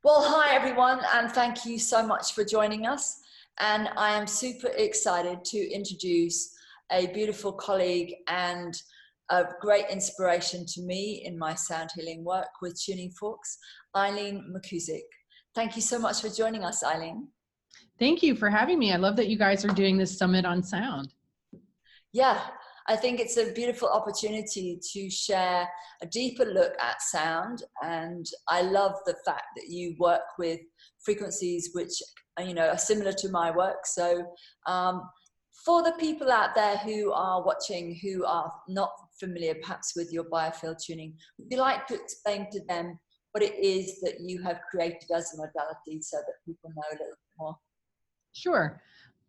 Well, hi everyone, and thank you so much for joining us. And I am super excited to introduce a beautiful colleague and a great inspiration to me in my sound healing work with tuning forks, Eileen McKusick. Thank you so much for joining us, Eileen. Thank you for having me. I love that you guys are doing this summit on sound. Yeah, I think it's a beautiful opportunity to share a deeper look at sound. And I love the fact that you work with frequencies which, are similar to my work. So for the people out there who are watching, who are not familiar perhaps with your biofield tuning, would you like to explain to them what it is that you have created as a modality so that people know a little bit more? Sure.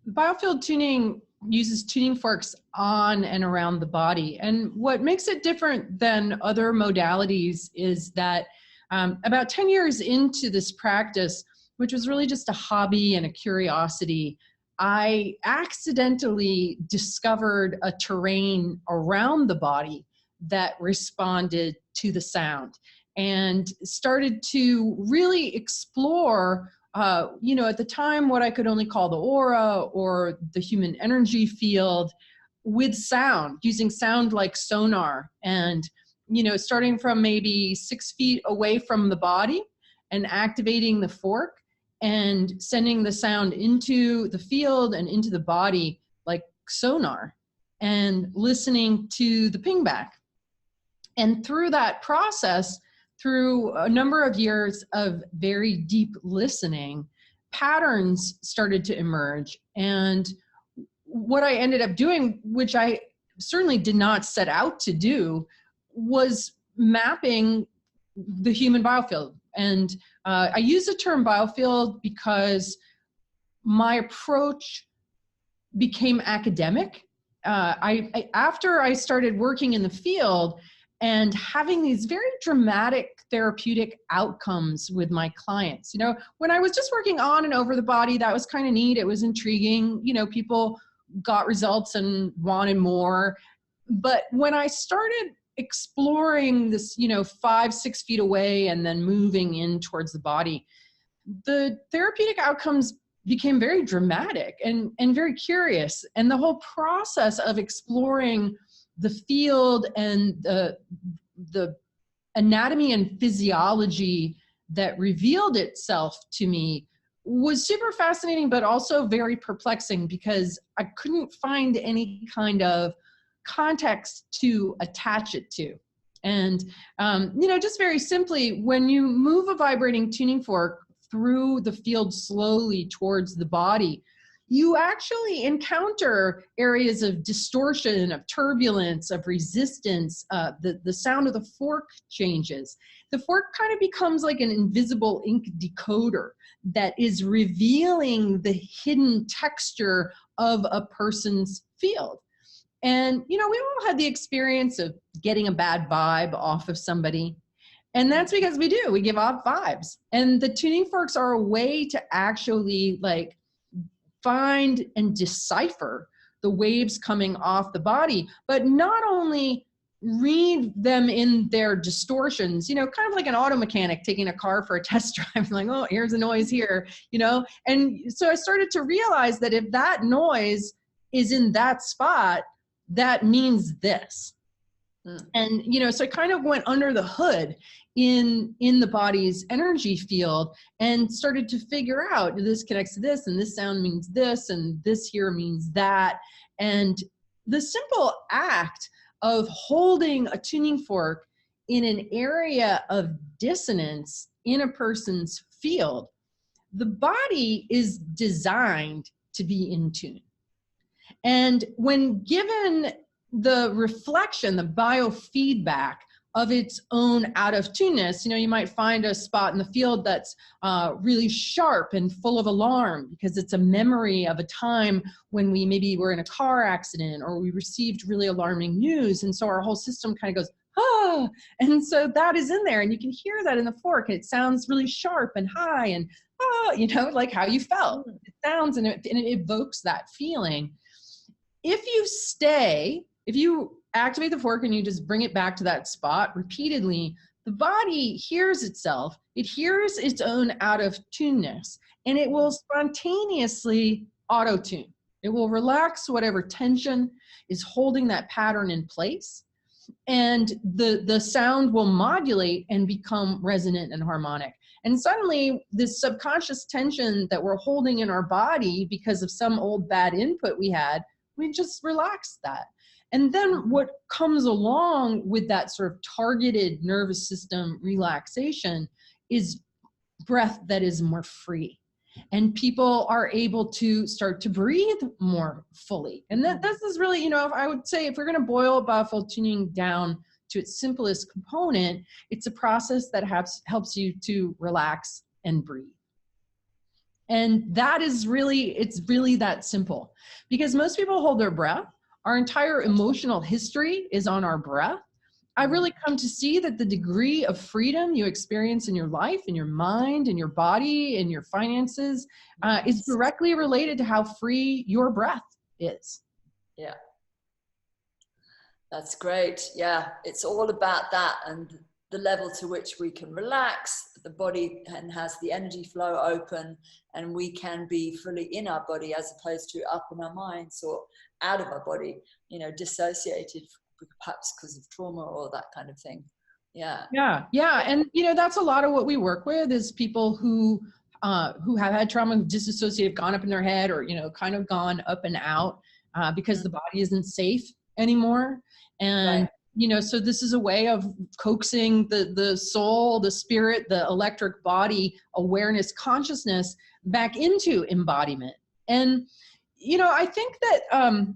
Biofield tuning uses tuning forks on and around the body. And what makes it different than other modalities is that about 10 years into this practice, which was really just a hobby and a curiosity, I accidentally discovered a terrain around the body that responded to the sound and started to really explore at the time, what I could only call the aura or the human energy field with sound, using sound like sonar. And, starting from maybe 6 feet away from the body and activating the fork and sending the sound into the field and into the body like sonar and listening to the ping back. And through that process, through a number of years of very deep listening, patterns started to emerge. And what I ended up doing, which I certainly did not set out to do, was mapping the human biofield. And I use the term biofield because my approach became academic. After I started working in the field, and having these very dramatic therapeutic outcomes with my clients. When I was just working on and over the body, that was kind of neat. It was intriguing. People got results and wanted more. But when I started exploring this, 5-6 feet away and then moving in towards the body, the therapeutic outcomes became very dramatic and very curious. And the whole process of exploring the field and the anatomy and physiology that revealed itself to me was super fascinating, but also very perplexing because I couldn't find any kind of context to attach it to. And, just very simply, when you move a vibrating tuning fork through the field slowly towards the body, you actually encounter areas of distortion, of turbulence, of resistance. The sound of the fork changes. The fork kind of becomes like an invisible ink decoder that is revealing the hidden texture of a person's field. And, we all had the experience of getting a bad vibe off of somebody. And that's because we do. We give off vibes. And the tuning forks are a way to actually find and decipher the waves coming off the body, but not only read them in their distortions, kind of like an auto mechanic taking a car for a test drive, like, oh, here's a noise here, And so I started to realize that if that noise is in that spot, that means this. And, so I kind of went under the hood in the body's energy field and started to figure out this connects to this, and this sound means this, and this here means that. And the simple act of holding a tuning fork in an area of dissonance in a person's field, the body is designed to be in tune. And when given the reflection, the biofeedback of its own out of tuneness, you might find a spot in the field that's really sharp and full of alarm because it's a memory of a time when we maybe were in a car accident or we received really alarming news. And so our whole system kind of goes, ah, and so that is in there. And you can hear that in the fork. And it sounds really sharp and high and, like how you felt. It sounds and it evokes that feeling. If you activate the fork and you just bring it back to that spot repeatedly, the body hears itself. It hears its own out of tuneness, and it will spontaneously auto tune. It will relax whatever tension is holding that pattern in place, and the sound will modulate and become resonant and harmonic. And suddenly this subconscious tension that we're holding in our body because of some old bad input we had, we just relax that. And then what comes along with that sort of targeted nervous system relaxation is breath that is more free. And people are able to start to breathe more fully. And this is really, if I would say, if we're going to boil Biofield tuning down to its simplest component, it's a process that helps you to relax and breathe. And that is really, it's really that simple. Because most people hold their breath. Our entire emotional history is on our breath. I really come to see that the degree of freedom you experience in your life, in your mind, in your body, in your finances, is directly related to how free your breath is. Yeah. That's great. Yeah. It's all about that, and the level to which we can relax the body and has the energy flow open, and we can be fully in our body as opposed to up in our minds or out of our body, dissociated, perhaps because of trauma or that kind of thing. Yeah. And that's a lot of what we work with is people who have had trauma, who disassociated, gone up in their head, or kind of gone up and out because the body isn't safe anymore. And so this is a way of coaxing the soul, the spirit, the electric body awareness, consciousness back into embodiment. And I think that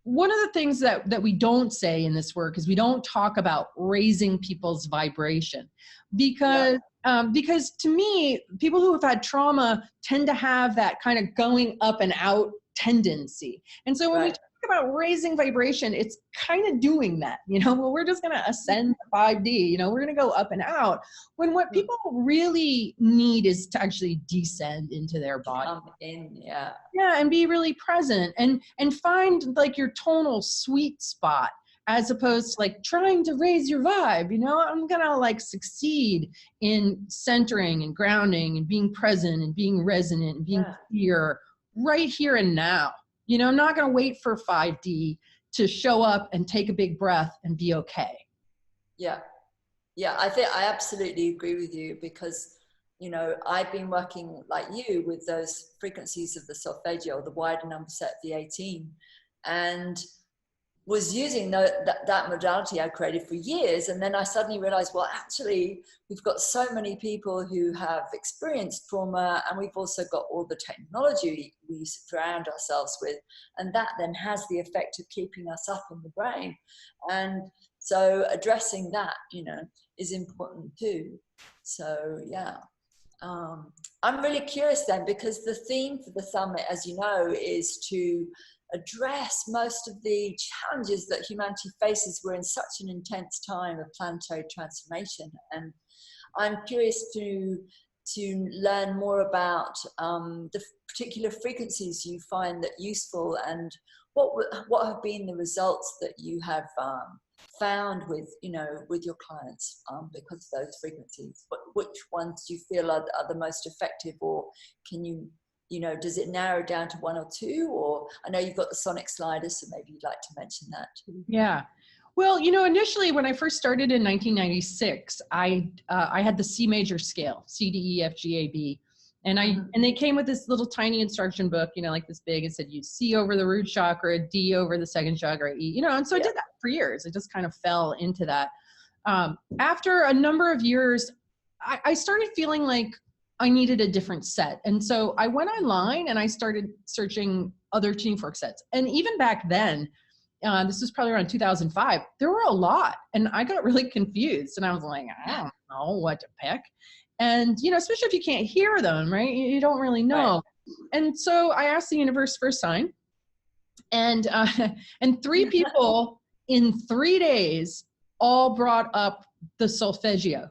one of the things that we don't say in this work is we don't talk about raising people's vibration, because to me, people who have had trauma tend to have that kind of going up and out tendency. And so when we talk about raising vibration, it's kind of doing that, well, we're just going to ascend to 5D, we're going to go up and out, when what people really need is to actually descend into their body. And be really present and find like your tonal sweet spot, as opposed to like trying to raise your vibe. I'm going to like succeed in centering and grounding and being present and being resonant and being clear right here and now. I'm not going to wait for 5D to show up and take a big breath and be okay. Yeah, I think I absolutely agree with you, because, I've been working like you with those frequencies of the solfeggio, the wider number set, the 18, and was using that modality I created for years. And then I suddenly realized, well, actually, we've got so many people who have experienced trauma, and we've also got all the technology we surround ourselves with. And that then has the effect of keeping us up in the brain. And so addressing that, is important too. So, yeah. I'm really curious then, because the theme for the summit, as you know, is to address most of the challenges that humanity faces. We're in such an intense time of planetary transformation, and I'm curious to learn more about the particular frequencies you find that useful, and what have been the results that you have found with your clients because of those frequencies. Which ones do you feel are the most effective, or can you does it narrow down to one or two? Or I know you've got the sonic slider, so maybe you'd like to mention that too. Yeah. Well, initially when I first started in 1996, I had the C major scale, C, D, E, F, G, A, B. And they came with this little tiny instruction book, like this big. It said use C over the root chakra, D over the second chakra, E, and so I did that for years. I just kind of fell into that. After a number of years, I started feeling like I needed a different set. And so I went online and I started searching other tuning fork sets. And even back then, this was probably around 2005, there were a lot. And I got really confused. And I was like, I don't know what to pick. And, especially if you can't hear them, right? You don't really know. Right. And so I asked the universe for a sign. And 3 people in 3 days all brought up the solfeggio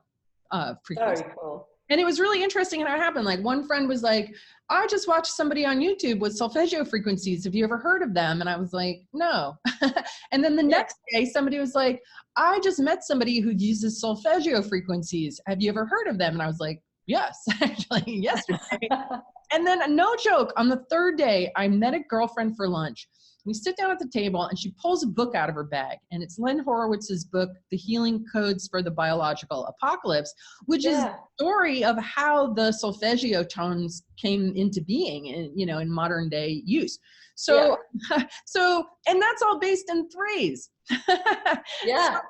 frequency. Very cool. And it was really interesting how it happened. Like one friend was like, I just watched somebody on YouTube with solfeggio frequencies. Have you ever heard of them? And I was like, no. And then the next day, somebody was like, I just met somebody who uses solfeggio frequencies. Have you ever heard of them? And I was like, yes, actually, yesterday. And then, no joke, on the third day, I met a girlfriend for lunch. We sit down at the table and she pulls a book out of her bag, and it's Len Horowitz's book, The Healing Codes for the Biological Apocalypse, which is the story of how the solfeggio tones came into being in modern day use. So, and that's all based in threes. Yeah.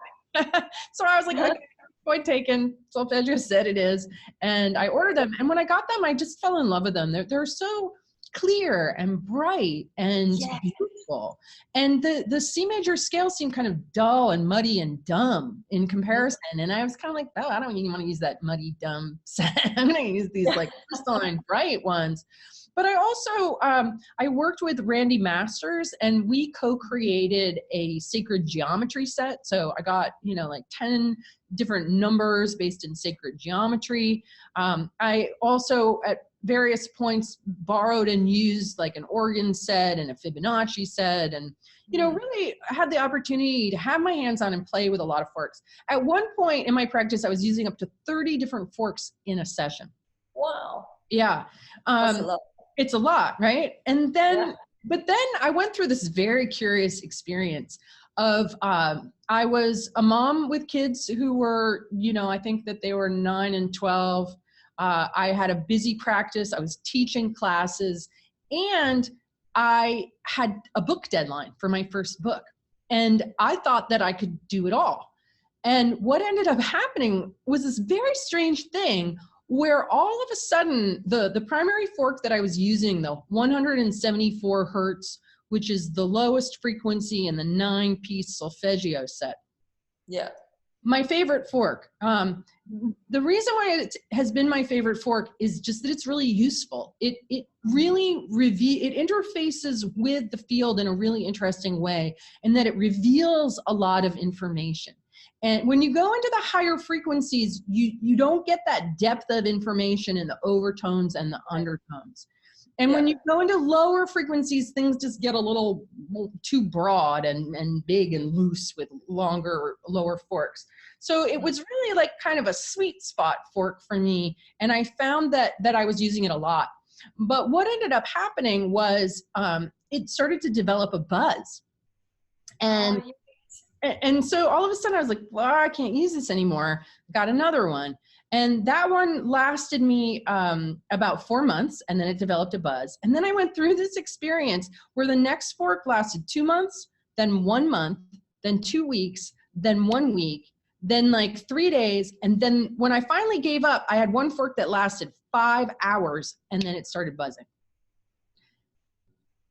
So I was like, okay, point taken, solfeggio said it is. And I ordered them. And when I got them, I just fell in love with them. They're so clear and bright and beautiful. And the C major scale seemed kind of dull and muddy and dumb in comparison. And I was kind of like, oh, I don't even want to use that muddy, dumb set. I'm going to use these like crystalline, bright ones. But I also, I worked with Randy Masters, and we co-created a sacred geometry set. So I got, like 10 different numbers based in sacred geometry. I also, at various points, borrowed and used like an organ set and a Fibonacci set, and really had the opportunity to have my hands on and play with a lot of forks. At one point in my practice, I was using up to 30 different forks in a session. Wow. Yeah. That's a lot. It's a lot, right? And then, but then I went through this very curious experience of, I was a mom with kids who were, I think that they were 9 and 12. I had a busy practice. I was teaching classes, and I had a book deadline for my first book. And I thought that I could do it all. And what ended up happening was this very strange thing where all of a sudden the primary fork that I was using, the 174 hertz, which is the lowest frequency in the 9-piece solfeggio set. Yeah. My favorite fork. The reason why it has been my favorite fork is just that it's really useful. It really it interfaces with the field in a really interesting way, and that it reveals a lot of information. And when you go into the higher frequencies, you don't get that depth of information in the overtones and the undertones. And when you go into lower frequencies, things just get a little too broad and big and loose with lower forks. So it was really like kind of a sweet spot fork for me. And I found that I was using it a lot. But what ended up happening was it started to develop a buzz. And so all of a sudden I was like, well, I can't use this anymore. Got another one. And that one lasted me about 4 months, and then it developed a buzz. And then I went through this experience where the next fork lasted 2 months, then 1 month, then 2 weeks, then 1 week, then like 3 days. And then when I finally gave up, I had one fork that lasted 5 hours, and then it started buzzing.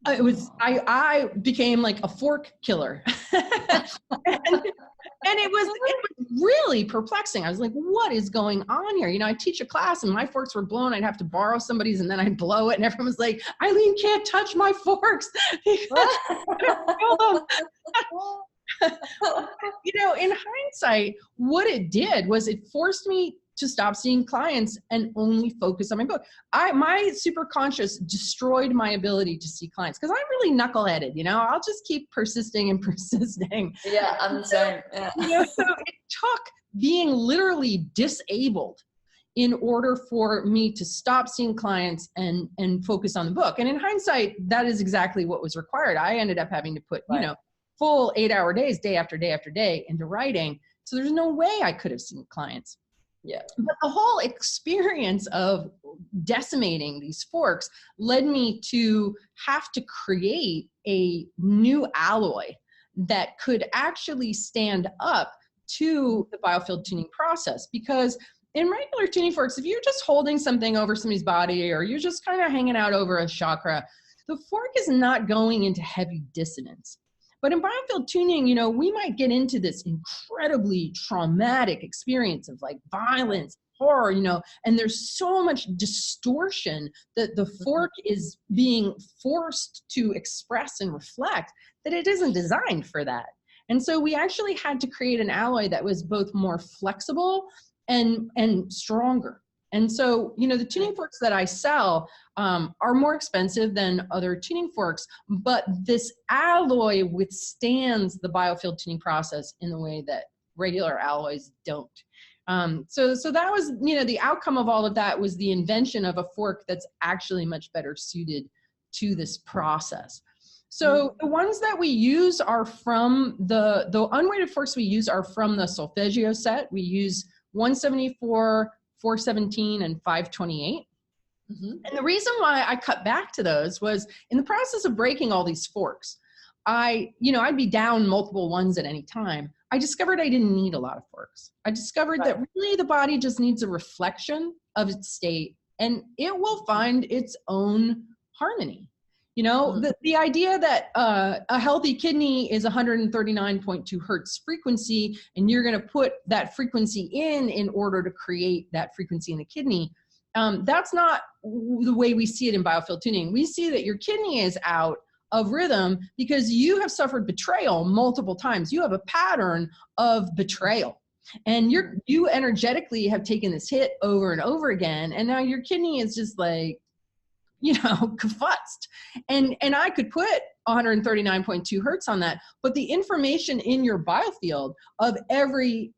I became like a fork killer. and it was really perplexing. I was like, what is going on here? I teach a class and my forks were blown. I'd have to borrow somebody's and then I'd blow it. And everyone was like, Eileen can't touch my forks. In hindsight, what it did was it forced me to stop seeing clients and only focus on my book. My superconscious destroyed my ability to see clients because I'm really knuckleheaded, I'll just keep persisting and persisting. Yeah, I'm the same. Yeah. So it took being literally disabled in order for me to stop seeing clients and focus on the book. And in hindsight, that is exactly what was required. I ended up having to put, full 8-hour days, day after day after day into writing. So there's no way I could have seen clients. Yeah. But the whole experience of decimating these forks led me to have to create a new alloy that could actually stand up to the biofield tuning process. Because in regular tuning forks, if you're just holding something over somebody's body or you're just kind of hanging out over a chakra, the fork is not going into heavy dissonance. But in biofield tuning, we might get into this incredibly traumatic experience of like violence, horror, and there's so much distortion that the fork is being forced to express and reflect that it isn't designed for that. And so we actually had to create an alloy that was both more flexible and stronger. And so, you know, the tuning forks that I sell are more expensive than other tuning forks, but this alloy withstands the biofield tuning process in the way that regular alloys don't. So that was, you know, the outcome of all of that was the invention of a fork that's actually much better suited to this process. So the ones that we use are from the unweighted forks we use are from the solfeggio set. We use 174, 417, and 528. And the reason why I cut back to those was in the process of breaking all these forks, I'd be down multiple ones at any time. I discovered I didn't need a lot of forks. I discovered that really the body just needs a reflection of its state, and it will find its own harmony. You know, the idea that a healthy kidney is 139.2 hertz frequency, and you're going to put that frequency in order to create that frequency in the kidney, that's not the way we see it in biofield tuning. We see that your kidney is out of rhythm because you have suffered betrayal multiple times. You have a pattern of betrayal, and you energetically have taken this hit over and over again, and now your kidney is just like, you know, kafutzed. And I could put 139.2 hertz on that, but the information in your biofield of every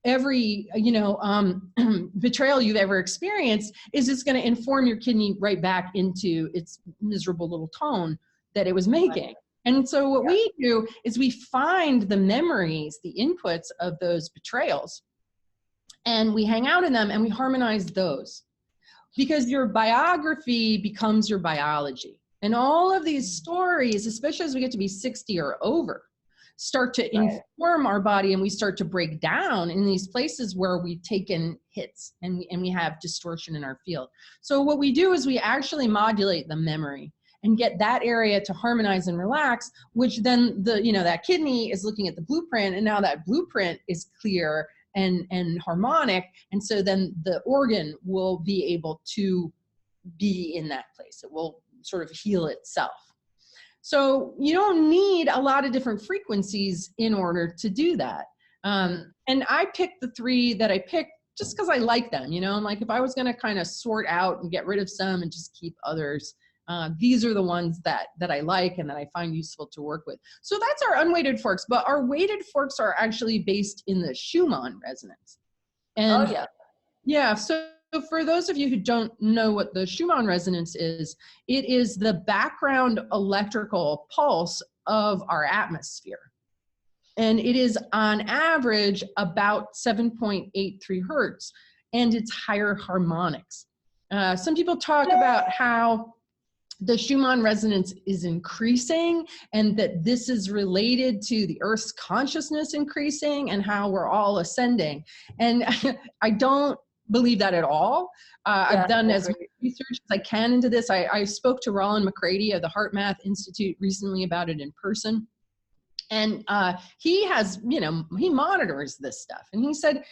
you know, betrayal you've ever experienced is just going to inform your kidney right back into its miserable little tone that it was making. And so what we do is we find the memories, the inputs of those betrayals, and we hang out in them and we harmonize those. Because your biography becomes your biology. And all of these stories, especially as we get to be 60 or over, start to inform our body, and we start to break down in these places where we've taken hits and we have distortion in our field. So what we do is we actually modulate the memory and get that area to harmonize and relax, which then that kidney is looking at the blueprint, and now that blueprint is clear and harmonic, and so then the organ will be able to be in that place. It will sort of heal itself. So you don't need a lot of different frequencies in order to do that. And I picked the three that I picked just because I like them. You know, I'm like, if I was going to kind of sort out and get rid of some and just keep others, these are the ones that I like and that I find useful to work with. So that's our unweighted forks, but our weighted forks are actually based in the Schumann resonance. And so for those of you who don't know what the Schumann resonance is, it is the background electrical pulse of our atmosphere. And it is on average about 7.83 hertz, and it's higher harmonics. Some people talk about how the Schumann resonance is increasing, and that this is related to the Earth's consciousness increasing and how we're all ascending. And I don't believe that at all. I've done as much research as I can into this. I spoke to Roland McCready of the Heart Math Institute recently about it in person. And he has, he monitors this stuff. And he said,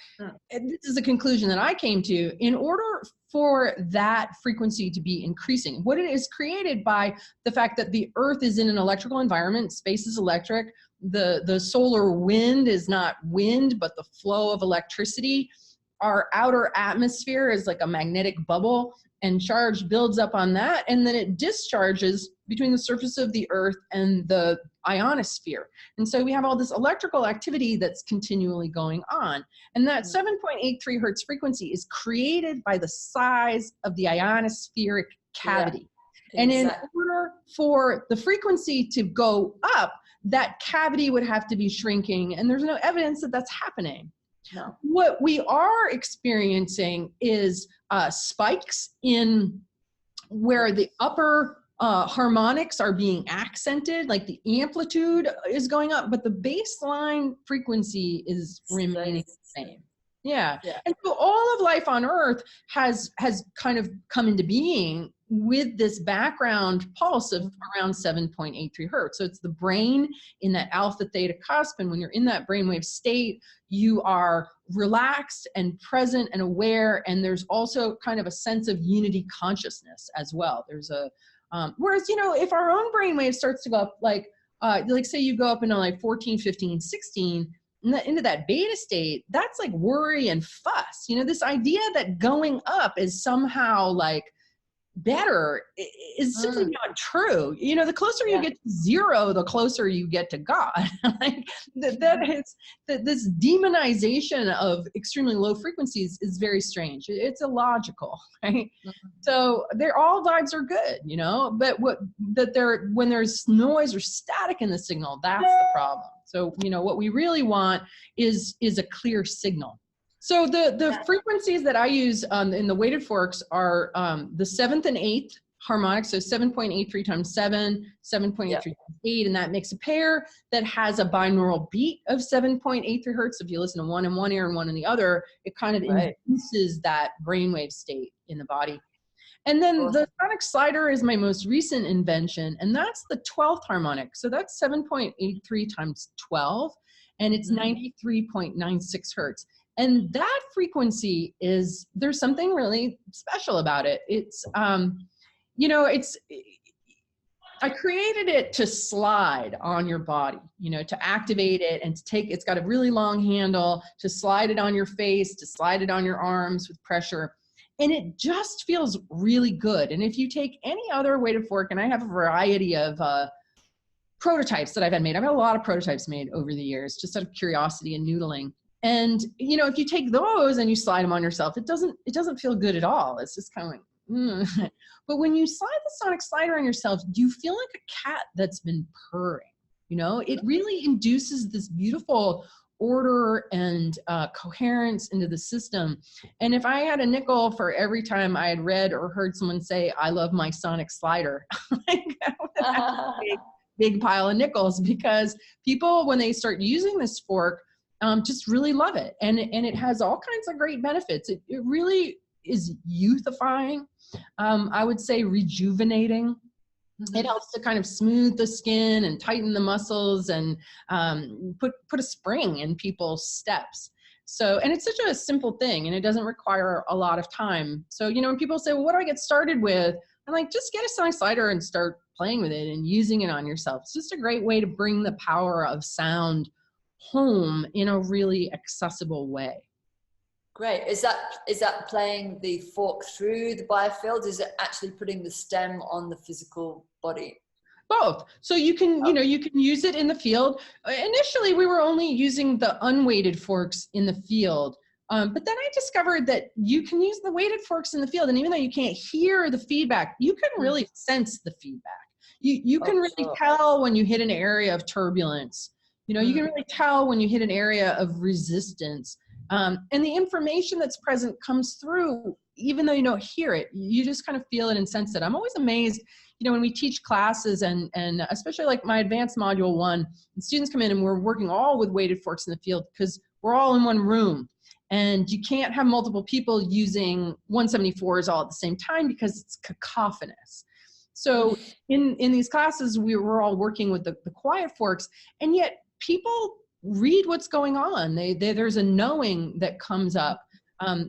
this is a conclusion that I came to, in order for that frequency to be increasing, what it is created by the fact that the Earth is in an electrical environment, space is electric, the solar wind is not wind, but the flow of electricity. Our outer atmosphere is like a magnetic bubble, and charge builds up on that, and then it discharges between the surface of the Earth and the ionosphere. And so we have all this electrical activity that's continually going on. And that 7.83 hertz frequency is created by the size of the ionospheric cavity. Yeah, exactly. And in order for the frequency to go up, that cavity would have to be shrinking, and there's no evidence that that's happening. No. What we are experiencing is spikes in where the upper harmonics are being accented, like the amplitude is going up, but the baseline frequency is remaining the same. Yeah. And so all of life on Earth has kind of come into being with this background pulse of around 7.83 hertz. So it's the brain in that alpha theta cusp. And when you're in that brainwave state, you are relaxed and present and aware. And there's also kind of a sense of unity consciousness as well. There's a, whereas, if our own brainwave starts to go up, like say you go up into like 14, 15, 16, into that beta state, that's like worry and fuss. You know, this idea that going up is somehow like better is simply not true. You know, the closer you get to zero, the closer you get to God. Like this demonization of extremely low frequencies is very strange. It's illogical, right? So all vibes are good, you know, but when there's noise or static in the signal, that's the problem. So, you know, what we really want is a clear signal. So the frequencies that I use in the weighted forks are the 7th and 8th harmonics, so 7.83 times 7, 7.83 times 8, and that makes a pair that has a binaural beat of 7.83 hertz. If you listen to one in one ear and one in the other, it kind of induces that brainwave state in the body. And then the sonic slider is my most recent invention, and that's the 12th harmonic. So that's 7.83 times 12, and it's 93.96 hertz. And that frequency there's something really special about it. It's, you know, I created it to slide on your body, you know, to activate it and it's got a really long handle to slide it on your face, to slide it on your arms with pressure. And it just feels really good. And if you take any other weighted fork, and I have a variety of prototypes that I've had made. I've had a lot of prototypes made over the years, just out of curiosity and noodling. And, you know, if you take those and you slide them on yourself, it doesn't feel good at all. It's just kind of like, But when you slide the sonic slider on yourself, you feel like a cat that's been purring. You know, it really induces this beautiful order and coherence into the system. And if I had a nickel for every time I had read or heard someone say, I love my sonic slider, like, that would have a big pile of nickels, because people, when they start using this fork, just really love it. And it has all kinds of great benefits. It really is youthifying. I would say rejuvenating. It helps to kind of smooth the skin and tighten the muscles and put a spring in people's steps. So, and it's such a simple thing, and it doesn't require a lot of time. So, you know, when people say, well, what do I get started with? I'm like, just get a sonic slider and start playing with it and using it on yourself. It's just a great way to bring the power of sound home in a really accessible way. Great. Is that playing the fork through the biofield? Is it actually putting the stem on the physical body? Both. So you can, you know, you can use it in the field. Initially, we were only using the unweighted forks in the field. But then I discovered that you can use the weighted forks in the field. And even though you can't hear the feedback, you can really sense the feedback. You can really tell when you hit an area of turbulence. You know, you can really tell when you hit an area of resistance. And the information that's present comes through, even though you don't hear it. You just kind of feel it and sense it. I'm always amazed, you know, when we teach classes and especially like my advanced module 1, and students come in and we're working all with weighted forks in the field because we're all in one room. And you can't have multiple people using 174s all at the same time because it's cacophonous. So in these classes, we were all working with the quiet forks, and yet people read what's going on. There's a knowing that comes up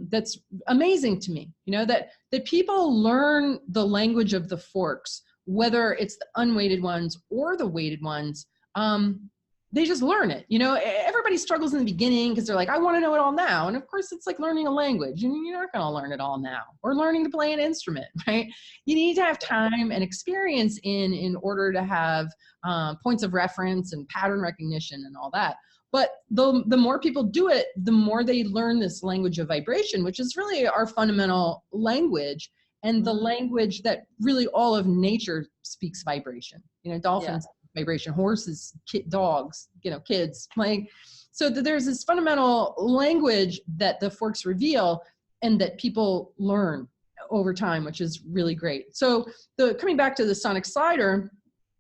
that's amazing to me. You know, that people learn the language of the forks, whether it's the unweighted ones or the weighted ones. They just learn it. You know, everybody struggles in the beginning because they're like, I want to know it all now. And of course, it's like learning a language. And you're not going to learn it all now. Or learning to play an instrument, right? You need to have time and experience in order to have points of reference and pattern recognition and all that. But the more people do it, the more they learn this language of vibration, which is really our fundamental language, and the language that really all of nature speaks vibration. You know, dolphins vibration, horses, dogs, you know, kids, like, so there's this fundamental language that the forks reveal and that people learn over time, which is really great. So coming back to the sonic slider,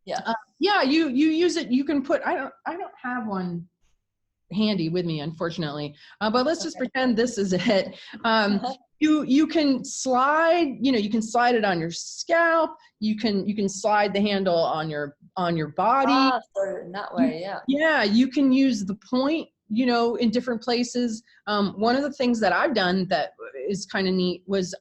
you use it. You can put, I don't have one handy with me, unfortunately, but let's just pretend this is it. You can slide, you know, you can slide it on your scalp. You can slide the handle on your body. So in that way, you can use the point, you know, in different places. One of the things that I've done that is kind of neat was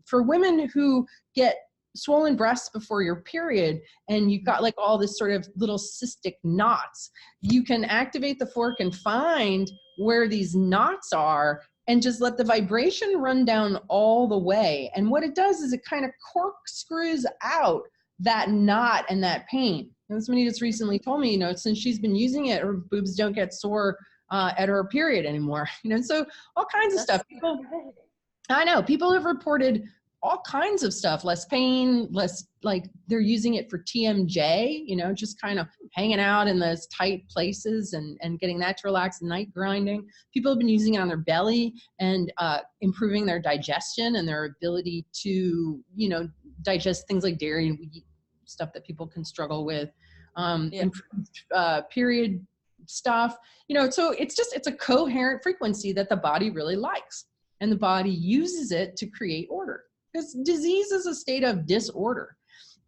for women who get swollen breasts before your period and you've got like all this sort of little cystic knots, you can activate the fork and find where these knots are and just let the vibration run down all the way. And what it does is it kind of corkscrews out that knot and that pain. And somebody just recently told me, since she's been using it, her boobs don't get sore at her period anymore. So all kinds of stuff. I know people have reported all kinds of stuff, less pain, less, like they're using it for TMJ, just kind of hanging out in those tight places and getting that to relax, night grinding. People have been using it on their belly and improving their digestion and their ability to, digest things like dairy and wheat, stuff that people can struggle with, improved period stuff, so it's a coherent frequency that the body really likes. And the body uses it to create order. Because disease is a state of disorder.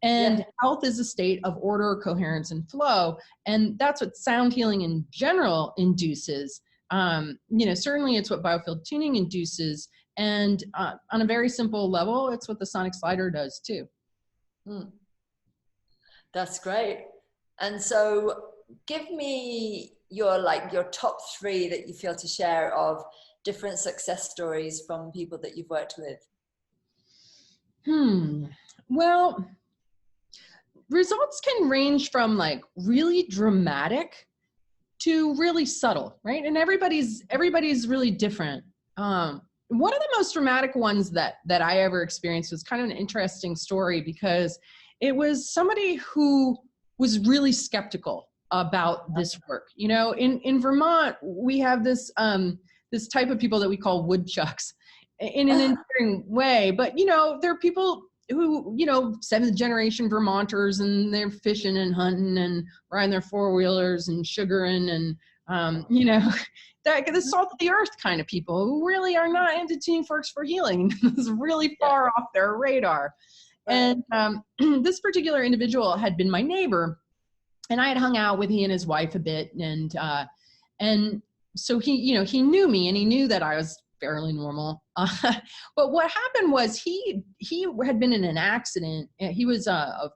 And health is a state of order, coherence, and flow. And that's what sound healing in general induces. Certainly it's what biofield tuning induces. And on a very simple level, it's what the sonic slider does too. That's great. And so give me your top 3 that you feel to share of different success stories from people that you've worked with. Well, results can range from like really dramatic to really subtle, right? And everybody's really different. One of the most dramatic ones that I ever experienced was kind of an interesting story because it was somebody who was really skeptical about this work. In Vermont, we have this type of people that we call woodchucks in an endearing way. But, there are people who, 7th generation Vermonters, and they're fishing and hunting and riding their 4-wheelers and sugaring and, the salt of the earth kind of people who really are not into tuning forks for healing. It's really far off their radar. And this particular individual had been my neighbor, and I had hung out with he and his wife a bit. And so he knew me and he knew that I was fairly normal. But what happened was he had been in an accident. He was a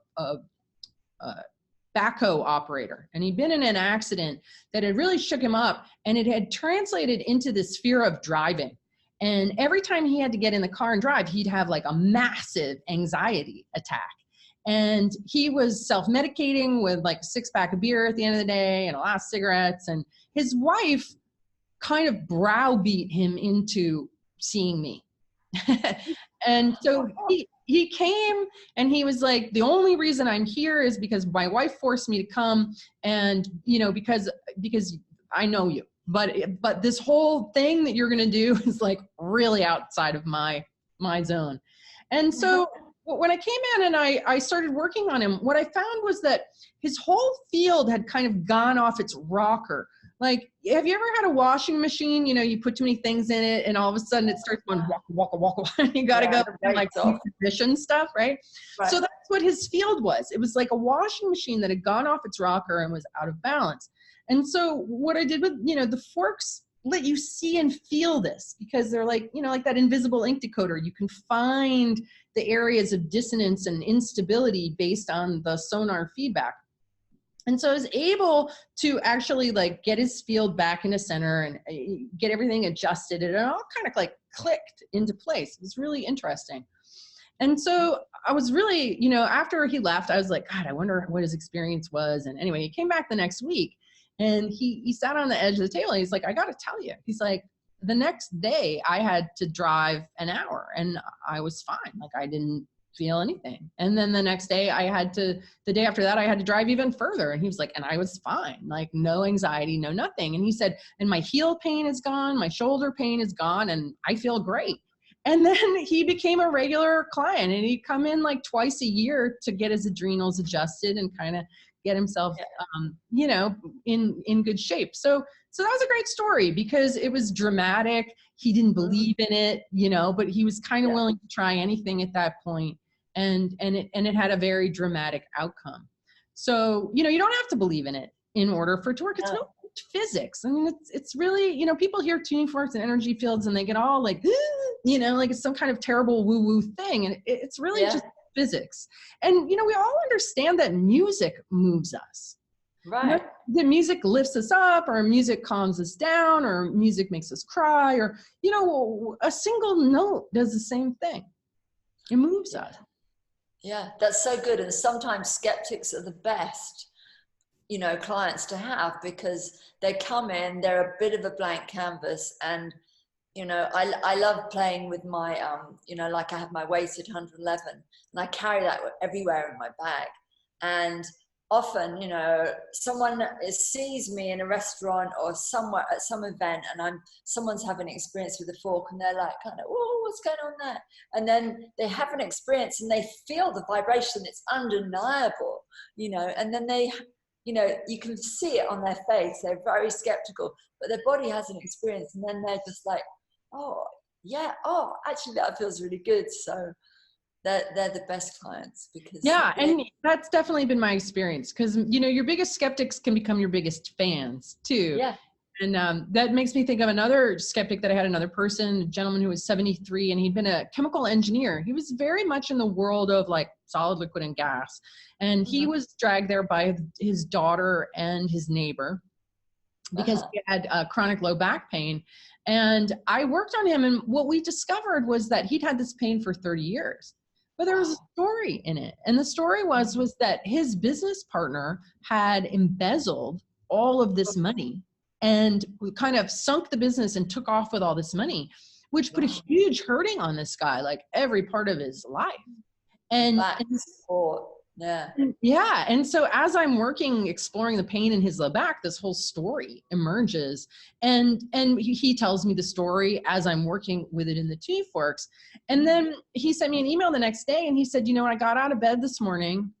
backhoe operator, and he'd been in an accident that had really shook him up, and it had translated into this fear of driving. And every time he had to get in the car and drive, he'd have like a massive anxiety attack. And he was self-medicating with like a 6-pack of beer at the end of the day and a lot of cigarettes. And his wife kind of browbeat him into seeing me. And so he came and he was like, the only reason I'm here is because my wife forced me to come, and because I know you, but this whole thing that you're going to do is like really outside of my zone. And so when I came in and I started working on him, what I found was that his whole field had kind of gone off its rocker. Like, have you ever had a washing machine? You put too many things in it and all of a sudden it starts going waka, waka, waka. You got to go and like position stuff, right? So that's what his field was. It was like a washing machine that had gone off its rocker and was out of balance. And so what I did with, the forks let you see and feel this, because they're like, like that invisible ink decoder. You can find the areas of dissonance and instability based on the sonar feedback. And so I was able to actually like get his field back into center and get everything adjusted, and it all kind of like clicked into place. It was really interesting. And so I was really, after he left, I was like, God, I wonder what his experience was. And anyway, he came back the next week and he sat on the edge of the table. He's like, I got to tell you, he's like, the next day I had to drive an hour and I was fine. Like I didn't feel anything. And then the next day the day after that, I had to drive even further. And he was like, and I was fine, like no anxiety, no nothing. And he said, and my heel pain is gone, my shoulder pain is gone, and I feel great. And then he became a regular client, and he'd come in like twice a year to get his adrenals adjusted and kind of get himself, in good shape. So that was a great story because it was dramatic. He didn't believe in it, but he was kind of willing to try anything at that point. And it had a very dramatic outcome. So, you don't have to believe in it in order for it to work. It's no physics. I mean, it's really, people hear tuning forks and energy fields and they get all like, like it's some kind of terrible woo-woo thing. And it's really just physics. And, we all understand that music moves us. Right. The music lifts us up, or music calms us down, or music makes us cry, or, a single note does the same thing. It moves us. Yeah, that's so good. And sometimes skeptics are the best, clients to have, because they come in, they're a bit of a blank canvas. And, I love playing with my, like I have my weighted 111 and I carry that everywhere in my bag. And often, someone sees me in a restaurant or somewhere at some event, and someone's having an experience with a fork, and they're like, kind of, "Whoa, what's going on there?" And then they have an experience, and they feel the vibration. It's undeniable, and then they, you can see it on their face. They're very skeptical, but their body has an experience, and then they're just like, "Oh, yeah, oh, actually, that feels really good." So they're the best clients, because and that's definitely been my experience, because your biggest skeptics can become your biggest fans too. Yeah. And that makes me think of another skeptic that I had, another person, a gentleman who was 73, and he'd been a chemical engineer. He was very much in the world of like solid, liquid, and gas, and he was dragged there by his daughter and his neighbor because he had chronic low back pain. And I worked on him, and what we discovered was that he'd had this pain for 30 years. But there was a story in it. And the story was that his business partner had embezzled all of this money and kind of sunk the business and took off with all this money, which put a huge hurting on this guy, like every part of his life. And and so as I'm working, exploring the pain in his low back, this whole story emerges, and he tells me the story as I'm working with it in the tuning forks. And then he sent me an email the next day, and he said, when I got out of bed this morning,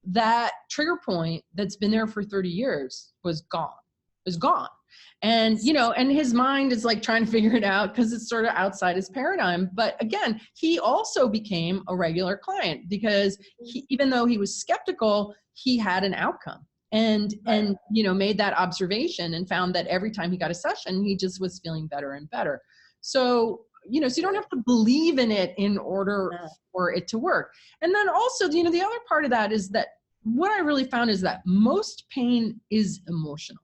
that trigger point that's been there for 30 years was gone. And, and his mind is like trying to figure it out because it's sort of outside his paradigm. But again, he also became a regular client because even though he was skeptical, he had an outcome and made that observation and found that every time he got a session, he just was feeling better and better. So, so you don't have to believe in it in order for it to work. And then also, the other part of that is that what I really found is that most pain is emotional.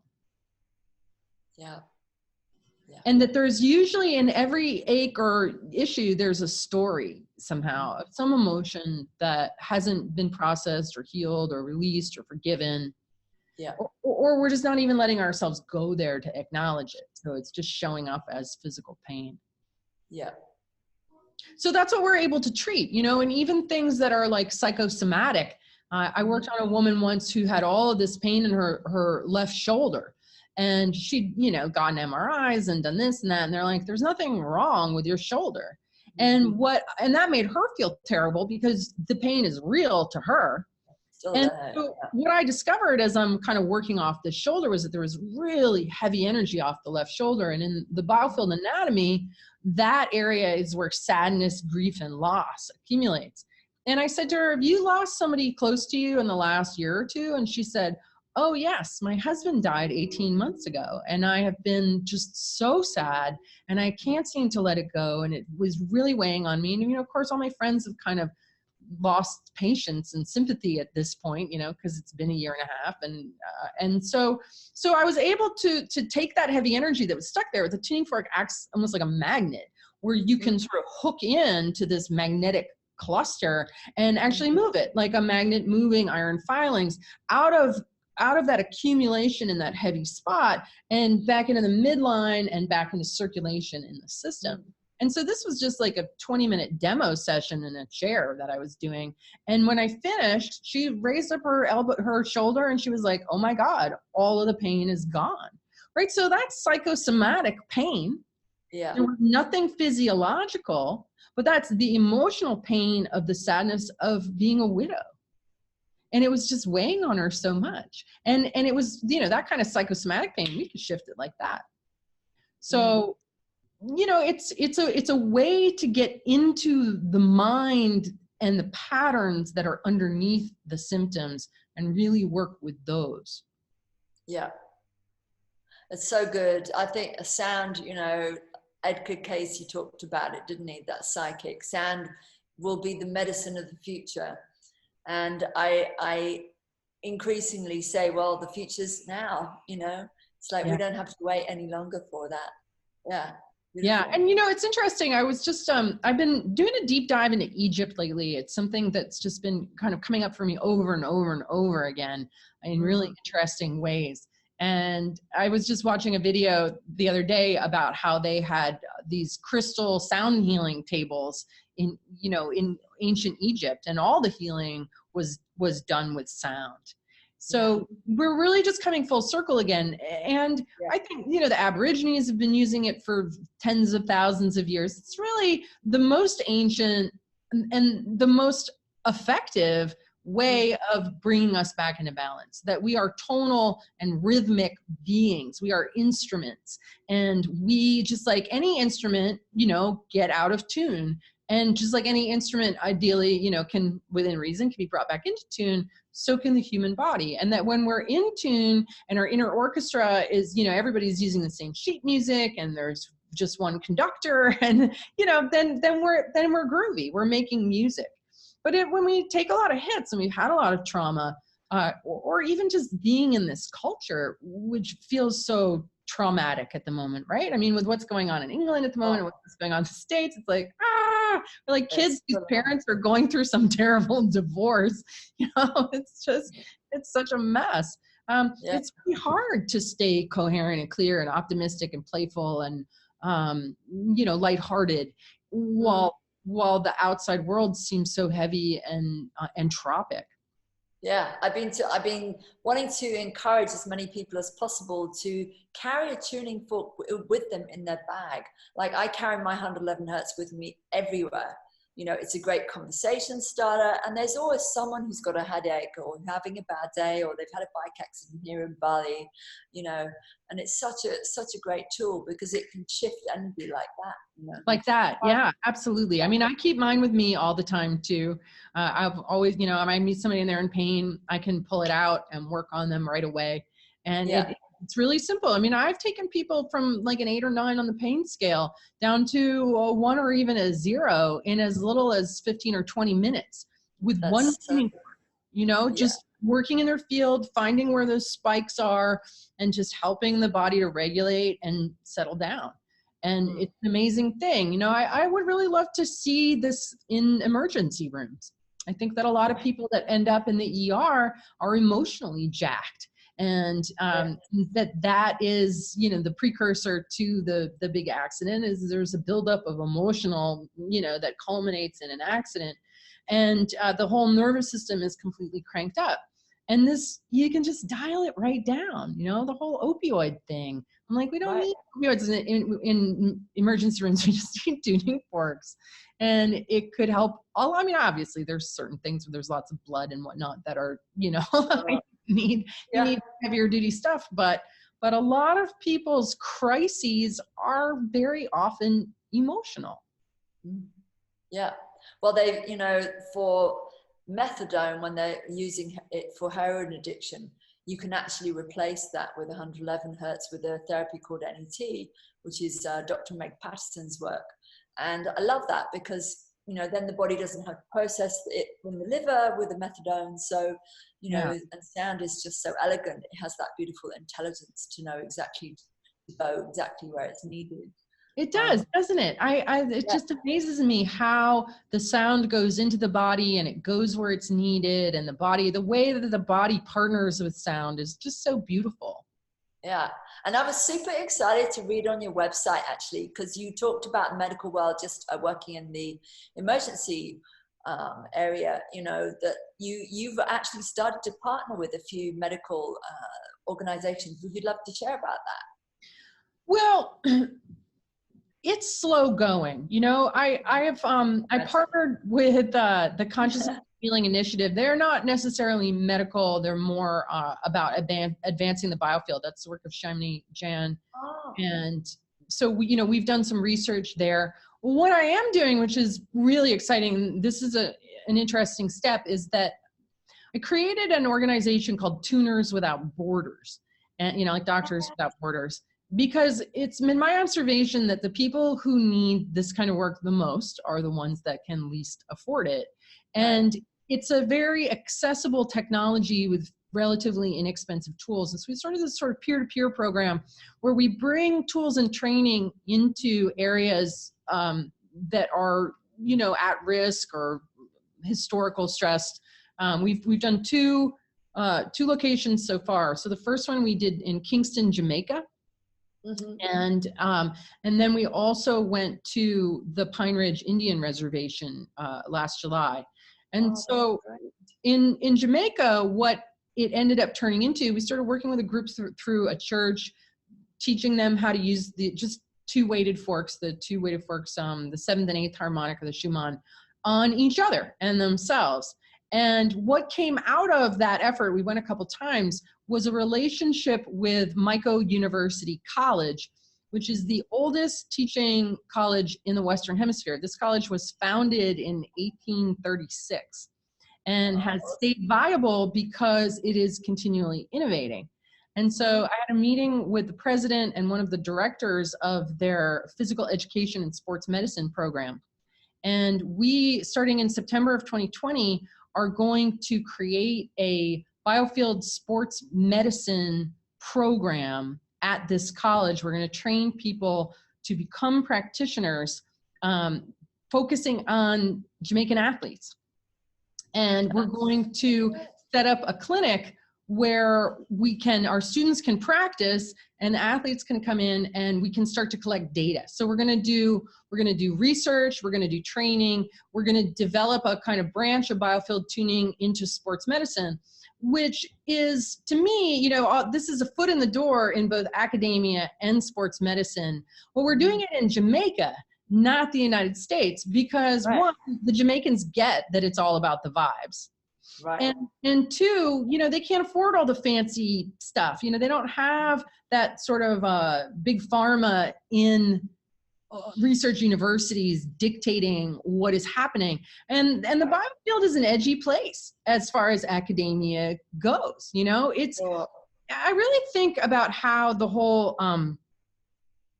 Yeah. And that there's usually in every ache or issue, there's a story somehow of some emotion that hasn't been processed or healed or released or forgiven. Yeah. Or we're just not even letting ourselves go there to acknowledge it. So it's just showing up as physical pain. Yeah. So that's what we're able to treat, and even things that are like psychosomatic. I worked on a woman once who had all of this pain in her left shoulder. And she'd, gotten MRIs and done this and that. And they're like, there's nothing wrong with your shoulder. And that made her feel terrible because the pain is real to her. So what I discovered as I'm kind of working off the shoulder was that there was really heavy energy off the left shoulder. And in the Biofield anatomy, that area is where sadness, grief, and loss accumulates. And I said to her, have you lost somebody close to you in the last year or two? And she said, oh yes, my husband died 18 months ago and I have been just so sad and I can't seem to let it go. And it was really weighing on me. And, of course, all my friends have kind of lost patience and sympathy at this point, because it's been a year and a half. And so I was able to take that heavy energy that was stuck there. The tuning fork acts almost like a magnet where you can sort of hook into this magnetic cluster and actually move it like a magnet moving iron filings out of that accumulation in that heavy spot and back into the midline and back into circulation in the system. And so this was just like a 20-minute demo session in a chair that I was doing. And when I finished, she raised up her shoulder and she was like, oh my God, all of the pain is gone. Right. So that's psychosomatic pain. Yeah. There was nothing physiological, but that's the emotional pain of the sadness of being a widow. And it was just weighing on her so much. And it was, that kind of psychosomatic pain, we could shift it like that. So, it's a way to get into the mind and the patterns that are underneath the symptoms and really work with those. Yeah. It's so good. I think a sound, Edgar Cayce talked about it, didn't he? That psychic sound will be the medicine of the future. And I increasingly say, well, the future's now, you know, it's like we don't have to wait any longer for that. Yeah. Beautiful. Yeah. And, you know, it's interesting. I was just, I've been doing a deep dive into Egypt lately. It's something that's just been kind of coming up for me over and over and over again in really interesting ways. And I was just watching a video the other day about how they had these crystal sound healing tables in, you know, in ancient Egypt, and all the healing was done with sound. So we're really just coming full circle again. And I think, you know, the Aborigines have been using it for tens of thousands of years. It's really the most ancient and the most effective way of bringing us back into balance, that we are tonal and rhythmic beings. We are instruments, and we, just like any instrument, you know, get out of tune. And just like any instrument, ideally, you know, can, within reason, can be brought back into tune, so can the human body. And that when we're in tune and our inner orchestra is, you know, everybody's using the same sheet music and there's just one conductor, and, you know, then we're groovy, we're making music. But when we take a lot of hits and we've had a lot of trauma, or even just being in this culture, which feels so traumatic at the moment, right? I mean, with what's going on in England at the moment, and what's going on in the States, it's like, like kids whose parents are going through some terrible divorce. You know, it's such a mess. It's really hard to stay coherent and clear and optimistic and playful and, you know, lighthearted while the outside world seems so heavy and entropic. Yeah, I've been wanting to encourage as many people as possible to carry a tuning fork with them in their bag. Like, I carry my 111 hertz with me everywhere. You know, it's a great conversation starter, and there's always someone who's got a headache or having a bad day, or they've had a bike accident here in Bali, you know, and it's such a great tool because it can shift energy like that. You know? Like that. Yeah, absolutely. I mean, I keep mine with me all the time too. I've always, you know, I meet somebody and they're in pain, I can pull it out and work on them right away. And it's really simple. I mean, I've taken people from like an 8 or 9 on the pain scale down to a 1 or even a 0 in as little as 15 or 20 minutes with one tuning fork, you know, just working in their field, finding where those spikes are, and just helping the body to regulate and settle down. And it's an amazing thing. You know, I would really love to see this in emergency rooms. I think that a lot of people that end up in the ER are emotionally jacked. And that is, you know, the precursor to the big accident, is there's a buildup of emotional, you know, that culminates in an accident. And the whole nervous system is completely cranked up. And this, you can just dial it right down, you know, the whole opioid thing. I'm like, we don't need opioids in emergency rooms. We just need tuning forks. And it could help all. I mean, obviously there's certain things where there's lots of blood and whatnot that are, you know, you need heavier duty stuff. But a lot of people's crises are very often emotional. Yeah. Well, they, you know, for methadone, when they're using it for heroin addiction, you can actually replace that with 111 hertz with a therapy called NET, which is Dr. Meg Patterson's work. And I love that because, you know, then the body doesn't have to process it from the liver with the methadone. So, you know, and sound is just so elegant. It has that beautiful intelligence to know exactly where it's needed. It does, doesn't it? It just amazes me how the sound goes into the body and it goes where it's needed, and the way that the body partners with sound is just so beautiful. Yeah. And I was super excited to read on your website, actually, because you talked about the medical world, just working in the emergency area, you know, that you've actually started to partner with a few medical organizations. Would you love to share about that? Well, it's slow going. You know, I partnered with the Conscious Healing Initiative. They're not necessarily medical. They're more about advancing the biofield. That's the work of Shamini Jan. And so, we've done some research there. What I am doing, which is really exciting, this is an interesting step, is that I created an organization called Tuners Without Borders, and, like Doctors Without Borders, because it's been my observation that the people who need this kind of work the most are the ones that can least afford it. And it's a very accessible technology with relatively inexpensive tools. And so we started this sort of peer-to-peer program where we bring tools and training into areas that are, you know, at risk or historical stressed. We've done two locations so far. So the first one we did in Kingston, Jamaica. And then we also went to the Pine Ridge Indian Reservation last July. And so in Jamaica, what it ended up turning into, we started working with a group through a church, teaching them how to use the just two weighted forks, the 7th and 8th harmonic or the Schumann, on each other and themselves. And what came out of that effort, we went a couple times, was a relationship with Micco University College, which is the oldest teaching college in the Western Hemisphere. This college was founded in 1836 and has stayed viable because it is continually innovating. And so I had a meeting with the president and one of the directors of their physical education and sports medicine program. And we, starting in September of 2020, are going to create a Biofield sports medicine program at this college. We're going to train people to become practitioners, focusing on Jamaican athletes. And we're going to set up a clinic where our students can practice and the athletes can come in and we can start to collect data. So we're going to do research, we're going to do training, we're going to develop a kind of branch of biofield tuning into sports medicine, which is, to me, you know, this is a foot in the door in both academia and sports medicine. Well, we're doing it in Jamaica, not the United States, because one, the Jamaicans get that it's all about the vibes. Right. And two, you know, they can't afford all the fancy stuff. You know, they don't have that sort of big pharma in research universities dictating what is happening. And the biofield is an edgy place as far as academia goes. You know, I really think about how the whole,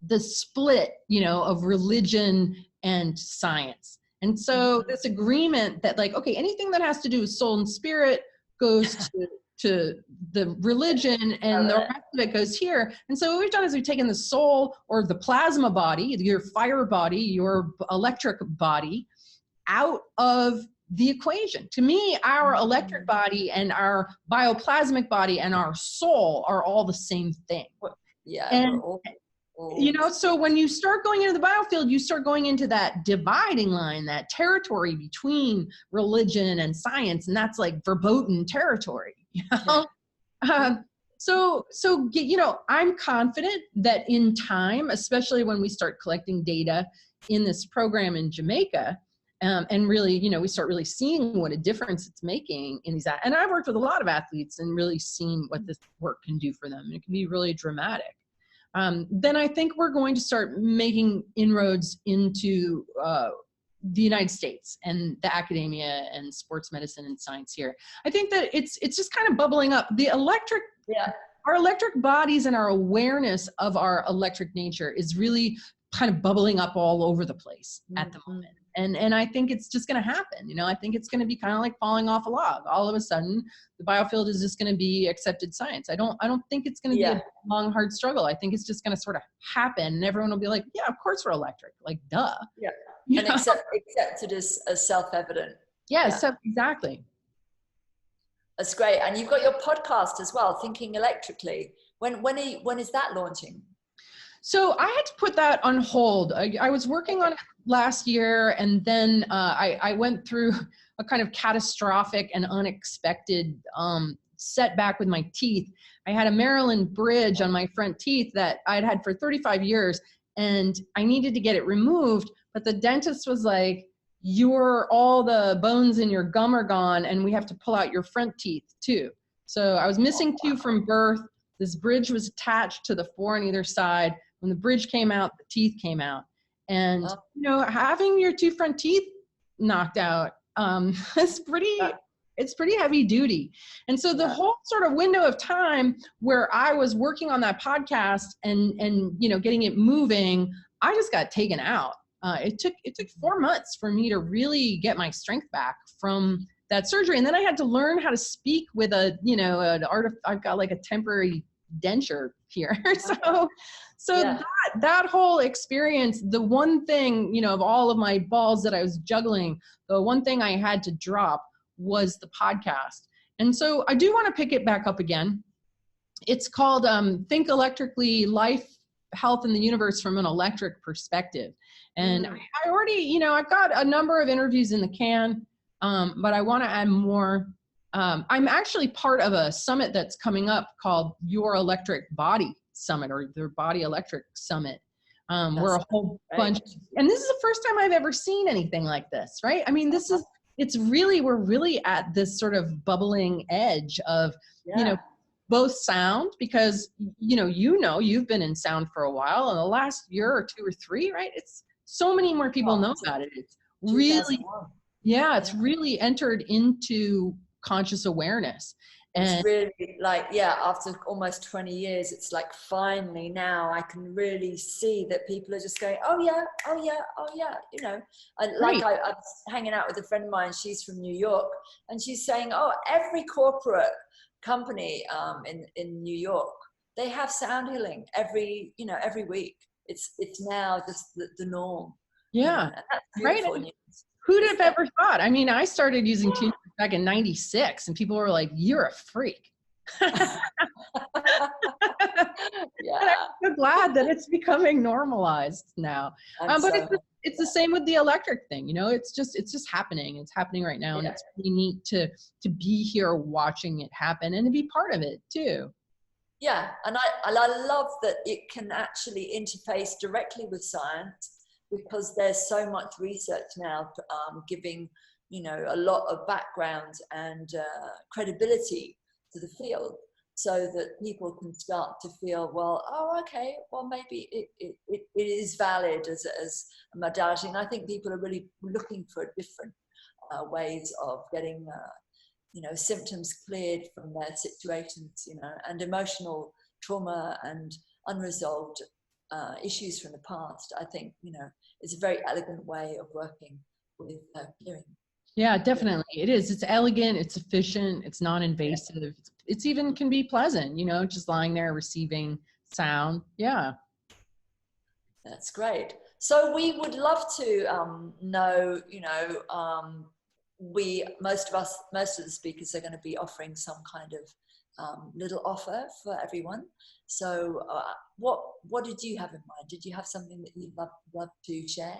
the split, you know, of religion and science. And so this agreement that, like, okay, anything that has to do with soul and spirit goes to the religion, and the rest of it goes here. And so what we've done is we've taken the soul, or the plasma body, your fire body, your electric body, out of the equation. To me, our electric body and our bioplasmic body and our soul are all the same thing. Yeah. And, you know, so when you start going into the biofield, you start going into that dividing line, that territory between religion and science, and that's like verboten territory. You know? So you know, I'm confident that in time, especially when we start collecting data in this program in Jamaica, and really, you know, we start really seeing what a difference it's making in these. And I've worked with a lot of athletes and really seen what this work can do for them. And it can be really dramatic. Then I think we're going to start making inroads into the United States and the academia and sports medicine and science here. I think that it's just kind of bubbling up. Our electric bodies and our awareness of our electric nature is really kind of bubbling up all over the place at the moment. And I think it's just going to happen. You know, I think it's going to be kind of like falling off a log. All of a sudden, the biofield is just going to be accepted science. I don't think it's going to be a long, hard struggle. I think it's just going to sort of happen, and everyone will be like, yeah, of course we're electric. Like, duh. Yeah. And accepted as self-evident. Yeah. Exactly. That's great. And you've got your podcast as well, Thinking Electrically. When is that launching? So I had to put that on hold. I was working on it last year, and then I went through a kind of catastrophic and unexpected setback with my teeth. I had a Maryland bridge on my front teeth that I'd had for 35 years, and I needed to get it removed, but the dentist was like, all the bones in your gum are gone, and we have to pull out your front teeth too. So I was missing two from birth. This bridge was attached to the four on either side. When the bridge came out, the teeth came out. And, you know, having your two front teeth knocked out, it's pretty it's pretty heavy duty. And so the whole sort of window of time where I was working on that podcast and getting it moving, I just got taken out. It took 4 months for me to really get my strength back from that surgery. And then I had to learn how to speak with I've got like a temporary denture here. So that whole experience, the one thing, of all of my balls that I was juggling, the one thing I had to drop was the podcast. And so I do want to pick it back up again. It's called Think Electrically: Life, Health, and the Universe from an Electric Perspective. And I already, I've got a number of interviews in the can, but I want to add more. I'm actually part of a summit that's coming up called Your Electric Body Summit, or the Body Electric Summit. We're a whole bunch, and this is the first time I've ever seen anything like this, right? I mean, we're really at this sort of bubbling edge of, both sound, because, you've been in sound for a while, and the last year or 2 or 3, right? It's so many more people know about it. It's really, it's really entered into conscious awareness. And it's really after almost 20 years, it's like finally now I can really see that people are just going, oh yeah. I was hanging out with a friend of mine, she's from New York, and she's saying, oh, every corporate company in New York, they have sound healing every week. It's now just the norm. Yeah, right. Who'd have ever thought? I mean, I started using tuning back in '96, and people were like, "You're a freak." And I'm so glad that it's becoming normalized now. But it's the same with the electric thing. It's just happening. It's happening right now, and it's really neat to be here watching it happen and to be part of it too. Yeah, and I love that it can actually interface directly with science, because there's so much research now giving, a lot of background and credibility to the field, so that people can start to feel, well, oh, okay, well, maybe it is valid as a modality. And I think people are really looking for different ways of getting, symptoms cleared from their situations, and emotional trauma and unresolved issues from the past. I think, it's a very elegant way of working with hearing. Yeah, definitely. It is. It's elegant. It's efficient. It's non-invasive. It's even can be pleasant, just lying there receiving sound. Yeah. That's great. So we would love to know, most of the speakers are going to be offering some kind of little offer for everyone. So what did you have in mind? Did you have something that you'd love to share?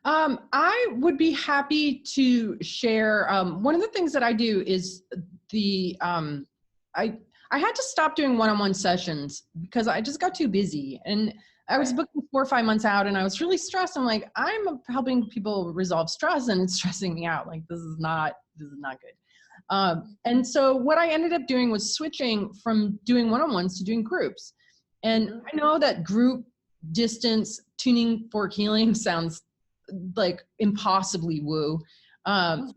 I would be happy to share. One of the things that I do is I had to stop doing one-on-one sessions because I just got too busy, and I was booking 4 or 5 months out, and I was really stressed. I'm like, I'm helping people resolve stress, and it's stressing me out. Like, this is not good. And so what I ended up doing was switching from doing one-on-ones to doing groups. And I know that group distance tuning fork healing sounds like impossibly woo, but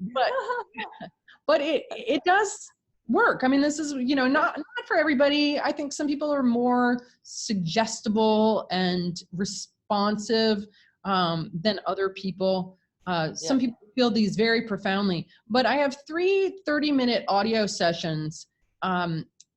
it does work. I mean, this is, not for everybody. I think some people are more suggestible and responsive than other people. Some people feel these very profoundly, but I have 3 30-minute audio sessions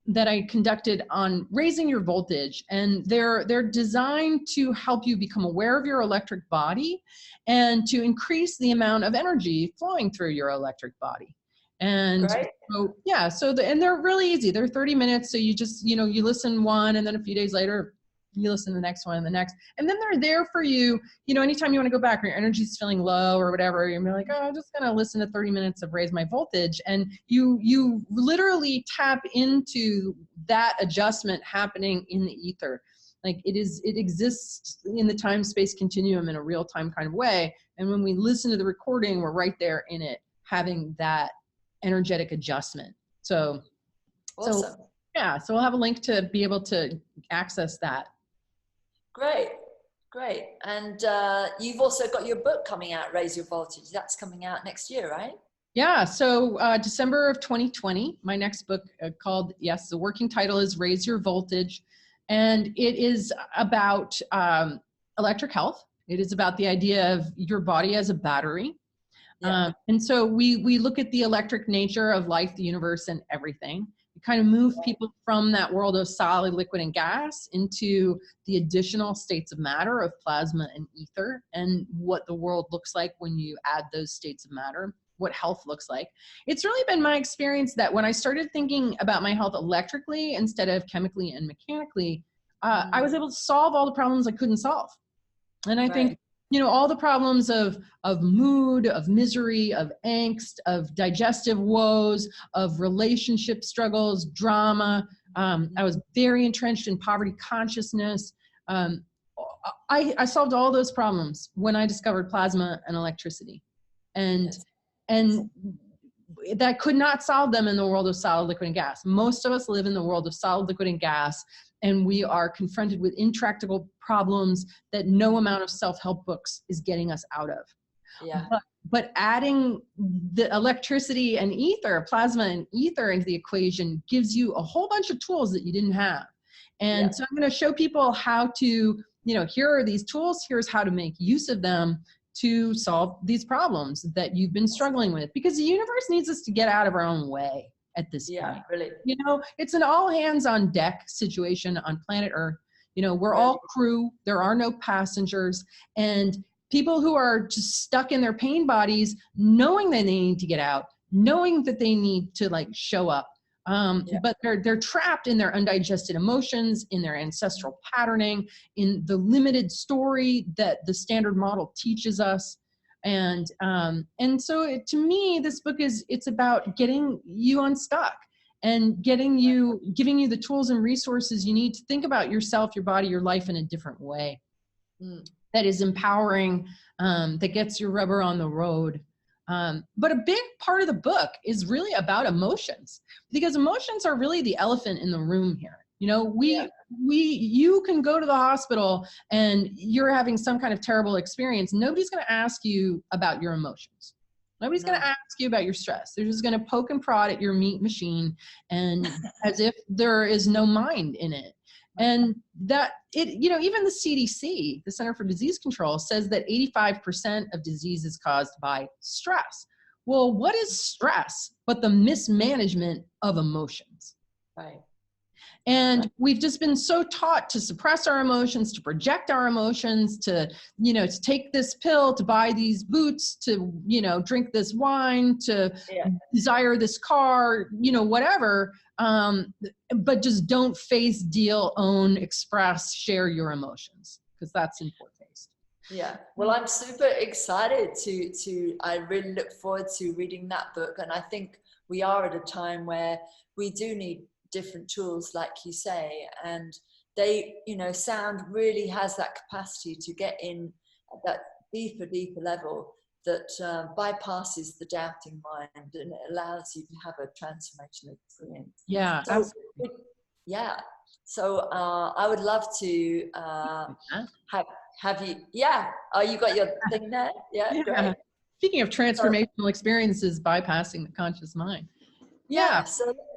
that I conducted on raising your voltage, and they're designed to help you become aware of your electric body and to increase the amount of energy flowing through your electric body. And and they're really easy. They're 30 minutes. So you just, you listen one, and then a few days later, you listen to the next one and the next, and then they're there for you, anytime you want to go back or your energy's feeling low or whatever, you're like, oh, I'm just going to listen to 30 minutes of Raise My Voltage. And you literally tap into that adjustment happening in the ether. Like it exists in the time-space continuum in a real-time kind of way. And when we listen to the recording, we're right there in it, having that energetic adjustment. So Awesome. So we'll have a link to be able to access that. Great. And you've also got your book coming out, Raise Your Voltage. That's coming out next year, right? Yeah, so December of 2020, my next book called, yes, the working title is Raise Your Voltage. And it is about electric health. It is about the idea of your body as a battery. Yeah. And so we look at the electric nature of life, the universe, and everything. We kind of move people from that world of solid, liquid, and gas into the additional states of matter of plasma and ether, and what the world looks like when you add those states of matter, what health looks like. It's really been my experience that when I started thinking about my health electrically instead of chemically and mechanically, I was able to solve all the problems I couldn't solve. And I think, you know, all the problems of mood, of misery, of angst, of digestive woes, of relationship struggles, drama. I was very entrenched in poverty consciousness. I solved all those problems when I discovered plasma and electricity. And that could not solve them in the world of solid, liquid, and gas. Most of us live in the world of solid, liquid, and gas, and we are confronted with intractable problems that no amount of self-help books is getting us out of. Yeah. But adding the electricity and ether, plasma and ether into the equation gives you a whole bunch of tools that you didn't have. And so I'm going to show people how to, you know, here are these tools, here's how to make use of them to solve these problems that you've been struggling with, because the universe needs us to get out of our own way at this point. Really. You know, it's an all hands on deck situation on planet Earth. You know, we're all crew, there are no passengers, and people who are just stuck in their pain bodies, knowing that they need to get out, knowing that they need to like show up. But they're trapped in their undigested emotions, in their ancestral patterning, in the limited story that the standard model teaches us. And so to me, this book it's about getting you unstuck and giving you the tools and resources you need to think about yourself, your body, your life in a different way. That is empowering, that gets your rubber on the road. But a big part of the book is really about emotions, because emotions are really the elephant in the room here. You know, you can go to the hospital and you're having some kind of terrible experience. Nobody's going to ask you about your emotions. Nobody's going to ask you about your stress. They're just going to poke and prod at your meat machine, and as if there is no mind in it. And that you know, even the CDC, the Center for Disease Control, says that 85% of disease is caused by stress. Well, what is stress but the mismanagement of emotions? Right. And we've just been so taught to suppress our emotions, to project our emotions, to, you know, to take this pill, to buy these boots, to, you know, drink this wine, to desire this car, you know, whatever. But just don't face, deal, own, express, share your emotions, because that's in poor taste. Yeah. Well, I'm super excited I really look forward to reading that book. And I think we are at a time where we do need different tools, like you say, and they, you know, sound really has that capacity to get in at that deeper level that bypasses the doubting mind, and it allows you to have a transformational experience. So I would love to have you. Oh, you got your thing there. Great. Speaking of transformational experiences bypassing the conscious mind.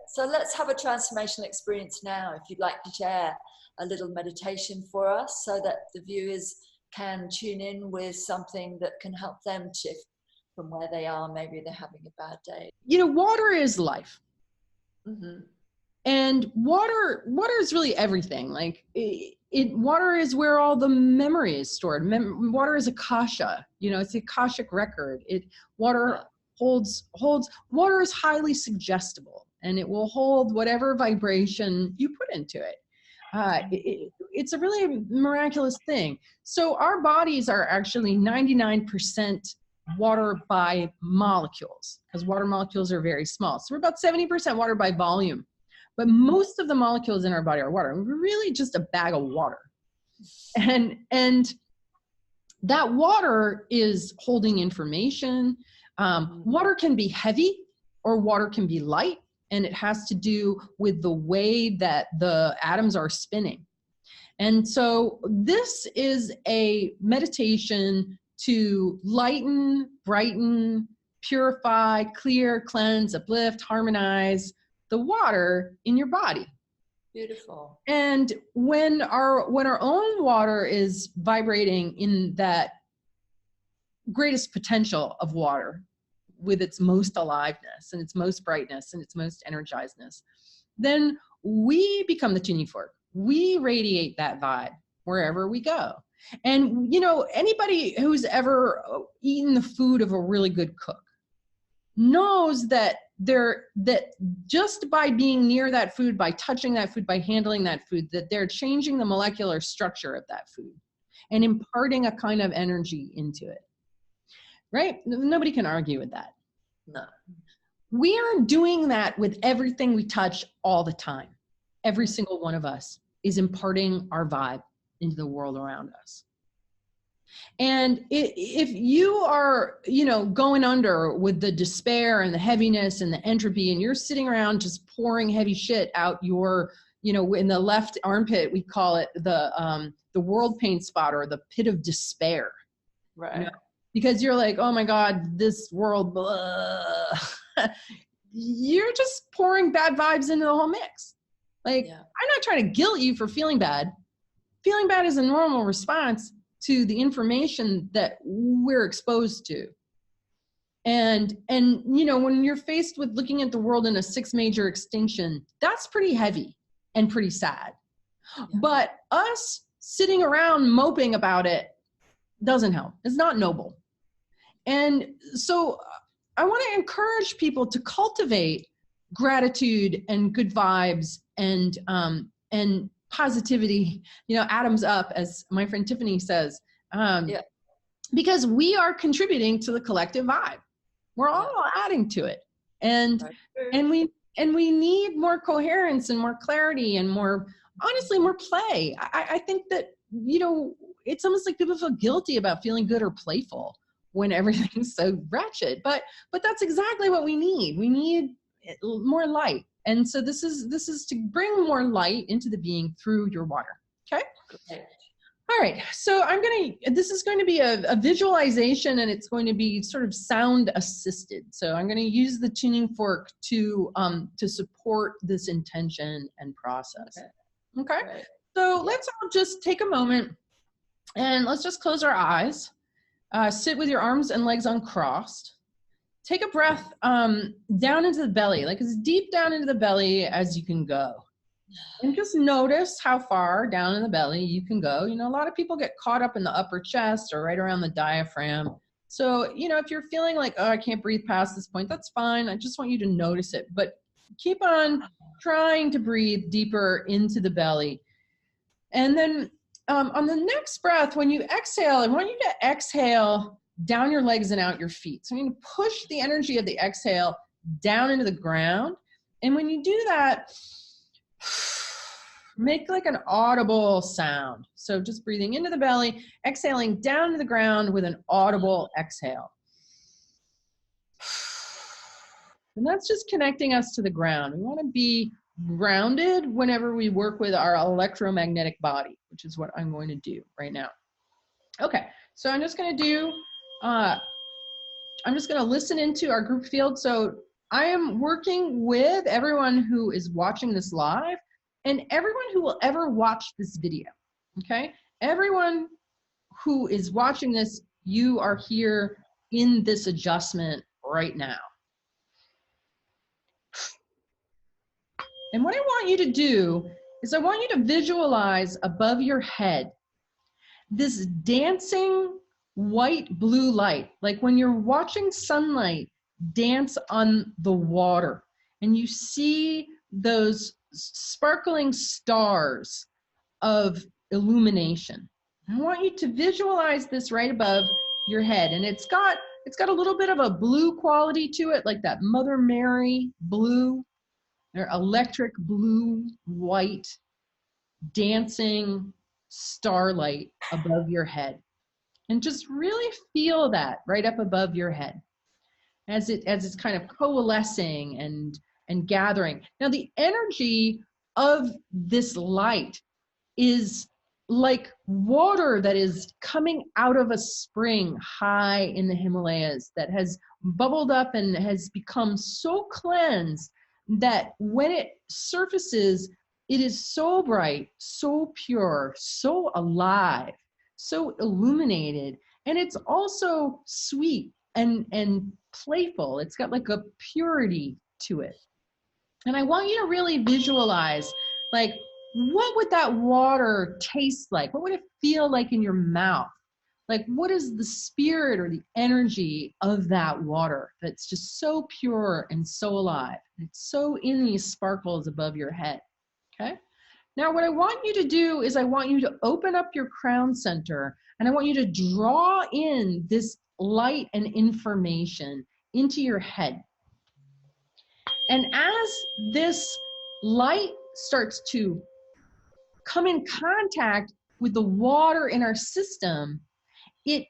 So let's have a transformational experience now. If you'd like to share a little meditation for us, so that the viewers can tune in with something that can help them shift from where they are. Maybe they're having a bad day. You know, water is life. And water is really everything. Like water is where all the memory is stored. Water is akasha. You know, it's the akashic record. Water is highly suggestible, and it will hold whatever vibration you put into it. It's a really miraculous thing. So our bodies are actually 99% water by molecules, because water molecules are very small. So we're about 70% water by volume, but most of the molecules in our body are water. We're really just a bag of water. And that water is holding information. Water can be heavy or water can be light, and it has to do with the way that the atoms are spinning. And so this is a meditation to lighten, brighten, purify, clear, cleanse, uplift, harmonize the water in your body. Beautiful. And when our own water is vibrating in that greatest potential of water, with its most aliveness and its most brightness and its most energizedness, then we become the tuning fork. We radiate that vibe wherever we go. And, you know, anybody who's ever eaten the food of a really good cook knows that just by being near that food, by touching that food, by handling that food, that they're changing the molecular structure of that food and imparting a kind of energy into it. Right? Nobody can argue with that. No. We are doing that with everything we touch all the time. Every single one of us is imparting our vibe into the world around us. And if you are, you know, going under with the despair and the heaviness and the entropy, and you're sitting around just pouring heavy shit out your, you know, in the left armpit, we call it the world pain spot, or the pit of despair. Right. You know? Because you're like, oh my God, this world, blah. You're just pouring bad vibes into the whole mix. Like, yeah. I'm not trying to guilt you for feeling bad. Feeling bad is a normal response to the information that we're exposed to. And you know, when you're faced with looking at the world in a 6 major extinction, that's pretty heavy and pretty sad. Yeah. But us sitting around moping about it doesn't help. It's not noble. And so I want to encourage people to cultivate gratitude and good vibes and positivity, you know, atoms up, as my friend Tiffany says, yeah. Because we are contributing to the collective vibe. We're all adding to it. And we need more coherence and more clarity and more, honestly, more play. I think that, you know, it's almost like people feel guilty about feeling good or playful when everything's so wretched, but that's exactly what we need. We need more light. And so this is to bring more light into the being through your water. Okay. All right. So this is going to be a visualization, and it's going to be sort of sound assisted. So I'm going to use the tuning fork to support this intention and process. Okay. Right. So let's all just take a moment and let's just close our eyes. Sit with your arms and legs uncrossed. Take a breath down into the belly, like as deep down into the belly as you can go. And just notice how far down in the belly you can go. You know, a lot of people get caught up in the upper chest or right around the diaphragm. So, you know, if you're feeling like, oh, I can't breathe past this point, that's fine. I just want you to notice it. But keep on trying to breathe deeper into the belly. And then on the next breath, when you exhale, I want you to exhale down your legs and out your feet. So I'm going to push the energy of the exhale down into the ground. And when you do that, make like an audible sound. So just breathing into the belly, exhaling down to the ground with an audible exhale. And that's just connecting us to the ground. We want to be grounded whenever we work with our electromagnetic body, which is what I'm going to do right now. Okay, so I'm just going to listen into our group field. So I am working with everyone who is watching this live and everyone who will ever watch this video, okay? Everyone who is watching this, you are here in this adjustment right now. And what I want you to do is I want you to visualize above your head this dancing white-blue light, like when you're watching sunlight dance on the water and you see those sparkling stars of illumination. I want you to visualize this right above your head, and it's got a little bit of a blue quality to it, like that Mother Mary blue, or electric blue, white, dancing starlight above your head. And just really feel that right up above your head as it's kind of coalescing and gathering. Now the energy of this light is like water that is coming out of a spring high in the Himalayas that has bubbled up and has become so cleansed that when it surfaces, it is so bright, so pure, so alive, so illuminated, and it's also sweet and playful. It's got like a purity to it. And I want you to really visualize, like, what would that water taste like? What would it feel like in your mouth? Like, what is the spirit or the energy of that water that's just so pure and so alive? It's so in these sparkles above your head, okay? Now, what I want you to do is I want you to open up your crown center, and I want you to draw in this light and information into your head. And as this light starts to come in contact with the water in our system, it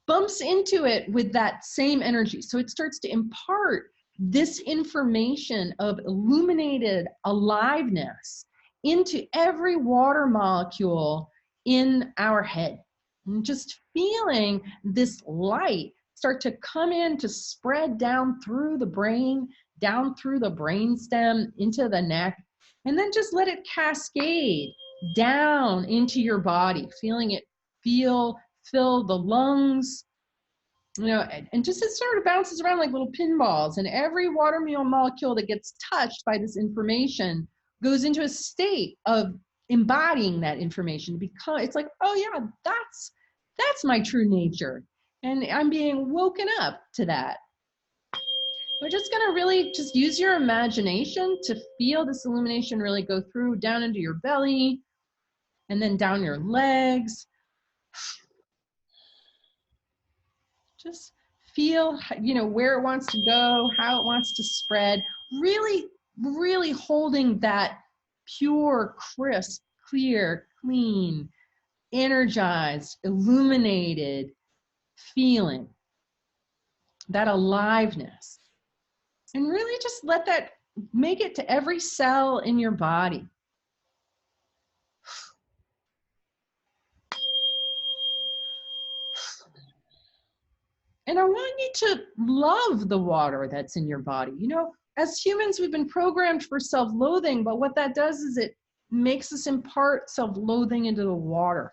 bumps into it with that same energy. So it starts to impart this information of illuminated aliveness into every water molecule in our head. And just feeling this light start to come in to spread down through the brain, down through the brainstem, into the neck, and then just let it cascade down into your body, feeling it fill the lungs, you know, and just it sort of bounces around like little pinballs, and every water molecule that gets touched by this information goes into a state of embodying that information. Because it's like, oh yeah, that's my true nature, and I'm being woken up to that. We're just gonna really just use your imagination to feel this illumination really go through down into your belly and then down your legs. Just feel, you know, where it wants to go, how it wants to spread, really, really holding that pure, crisp, clear, clean, energized, illuminated feeling, that aliveness. And really just let that make it to every cell in your body. And I want you to love the water that's in your body. You know, as humans, we've been programmed for self-loathing, but what that does is it makes us impart self-loathing into the water.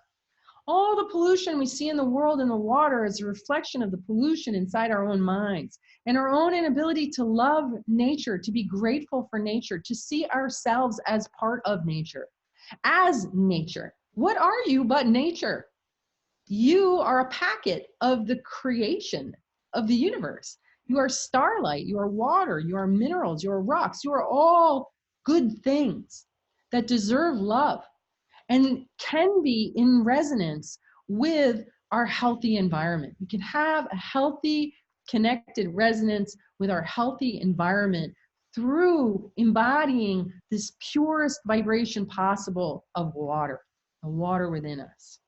All the pollution we see in the world in the water is a reflection of the pollution inside our own minds and our own inability to love nature, to be grateful for nature, to see ourselves as part of nature, as nature. What are you but nature? You are a packet of the creation of the universe. You are starlight, you are water, you are minerals, you are rocks. You are all good things that deserve love and can be in resonance with our healthy environment. We can have a healthy, connected resonance with our healthy environment through embodying this purest vibration possible of water, the water within us.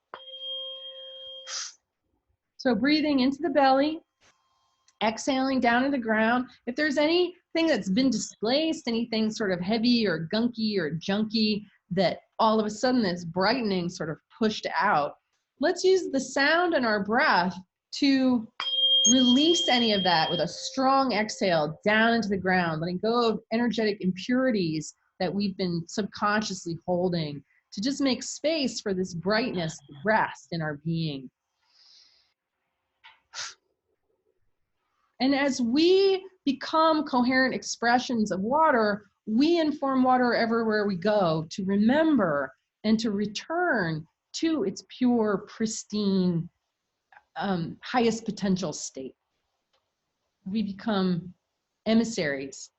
So breathing into the belly, exhaling down to the ground. If there's anything that's been displaced, anything sort of heavy or gunky or junky that all of a sudden this brightening sort of pushed out, let's use the sound and our breath to release any of that with a strong exhale down into the ground, letting go of energetic impurities that we've been subconsciously holding, to just make space for this brightness to rest in our being. And as we become coherent expressions of water, we inform water everywhere we go to remember and to return to its pure, pristine, highest potential state. We become emissaries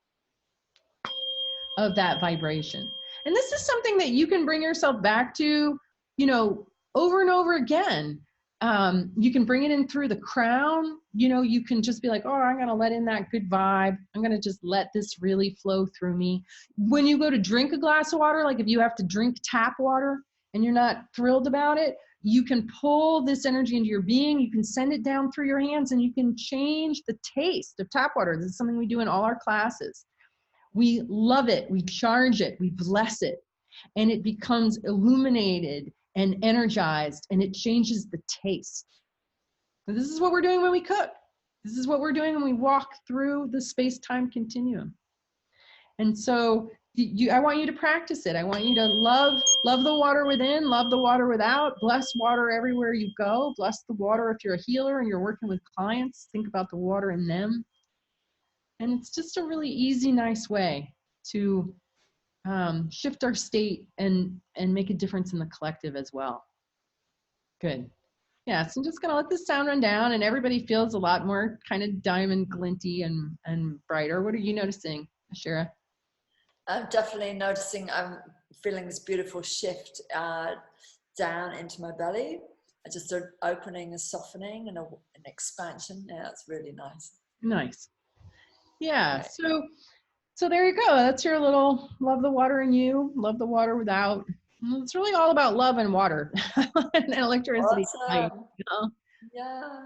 of that vibration. And this is something that you can bring yourself back to, you know, over and over again. You can bring it in through the crown. You know, you can just be like, oh, I'm going to let in that good vibe. I'm going to just let this really flow through me. When you go to drink a glass of water, like if you have to drink tap water and you're not thrilled about it, you can pull this energy into your being. You can send it down through your hands and you can change the taste of tap water. This is something we do in all our classes. We love it. We charge it. We bless it. And it becomes illuminated and energized, and it changes the taste. And this is what we're doing when we cook. This is what we're doing when we walk through the space-time continuum. And so I want you to practice it. I want you to love the water within, love the water without, bless water everywhere you go, bless the water if you're a healer and you're working with clients, think about the water in them. And it's just a really easy, nice way to shift our state and make a difference in the collective as well. Good. Yeah, so I'm just going to let this sound run down, and everybody feels a lot more kind of diamond glinty and brighter. What are you noticing, Eeshi-ra? I'm definitely noticing, I'm feeling this beautiful shift down into my belly. I just started opening and softening and an expansion. Yeah, it's really nice. Nice. Yeah, okay. So there you go. That's your little love the water in you, love the water without. It's really all about love and water and electricity. Awesome. You know? Yeah,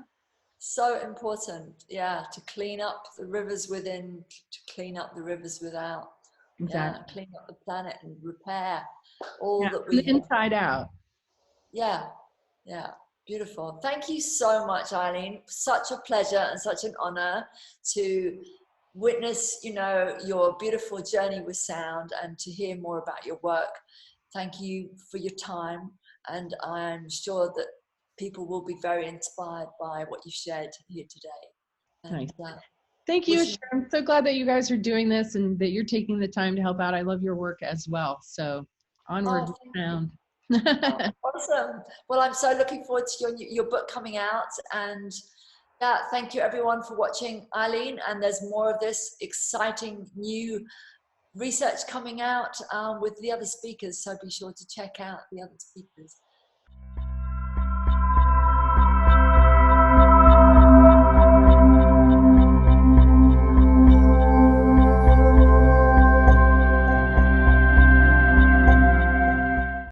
so important. Yeah, to clean up the rivers within, to clean up the rivers without. Exactly. Yeah, clean up the planet and repair all that we from the inside out. Yeah, yeah, beautiful. Thank you so much, Eileen. Such a pleasure and such an honor to witness, you know, your beautiful journey with sound and to hear more about your work. Thank you for your time, and I'm sure that people will be very inspired by what you shared here today. And, nice. Thank you. I'm so glad that you guys are doing this and that you're taking the time to help out. I love your work as well. So onward sound. Awesome. Well, I'm so looking forward to your book coming out, and yeah, thank you everyone for watching, Eileen, and there's more of this exciting new research coming out with the other speakers, so be sure to check out the other speakers.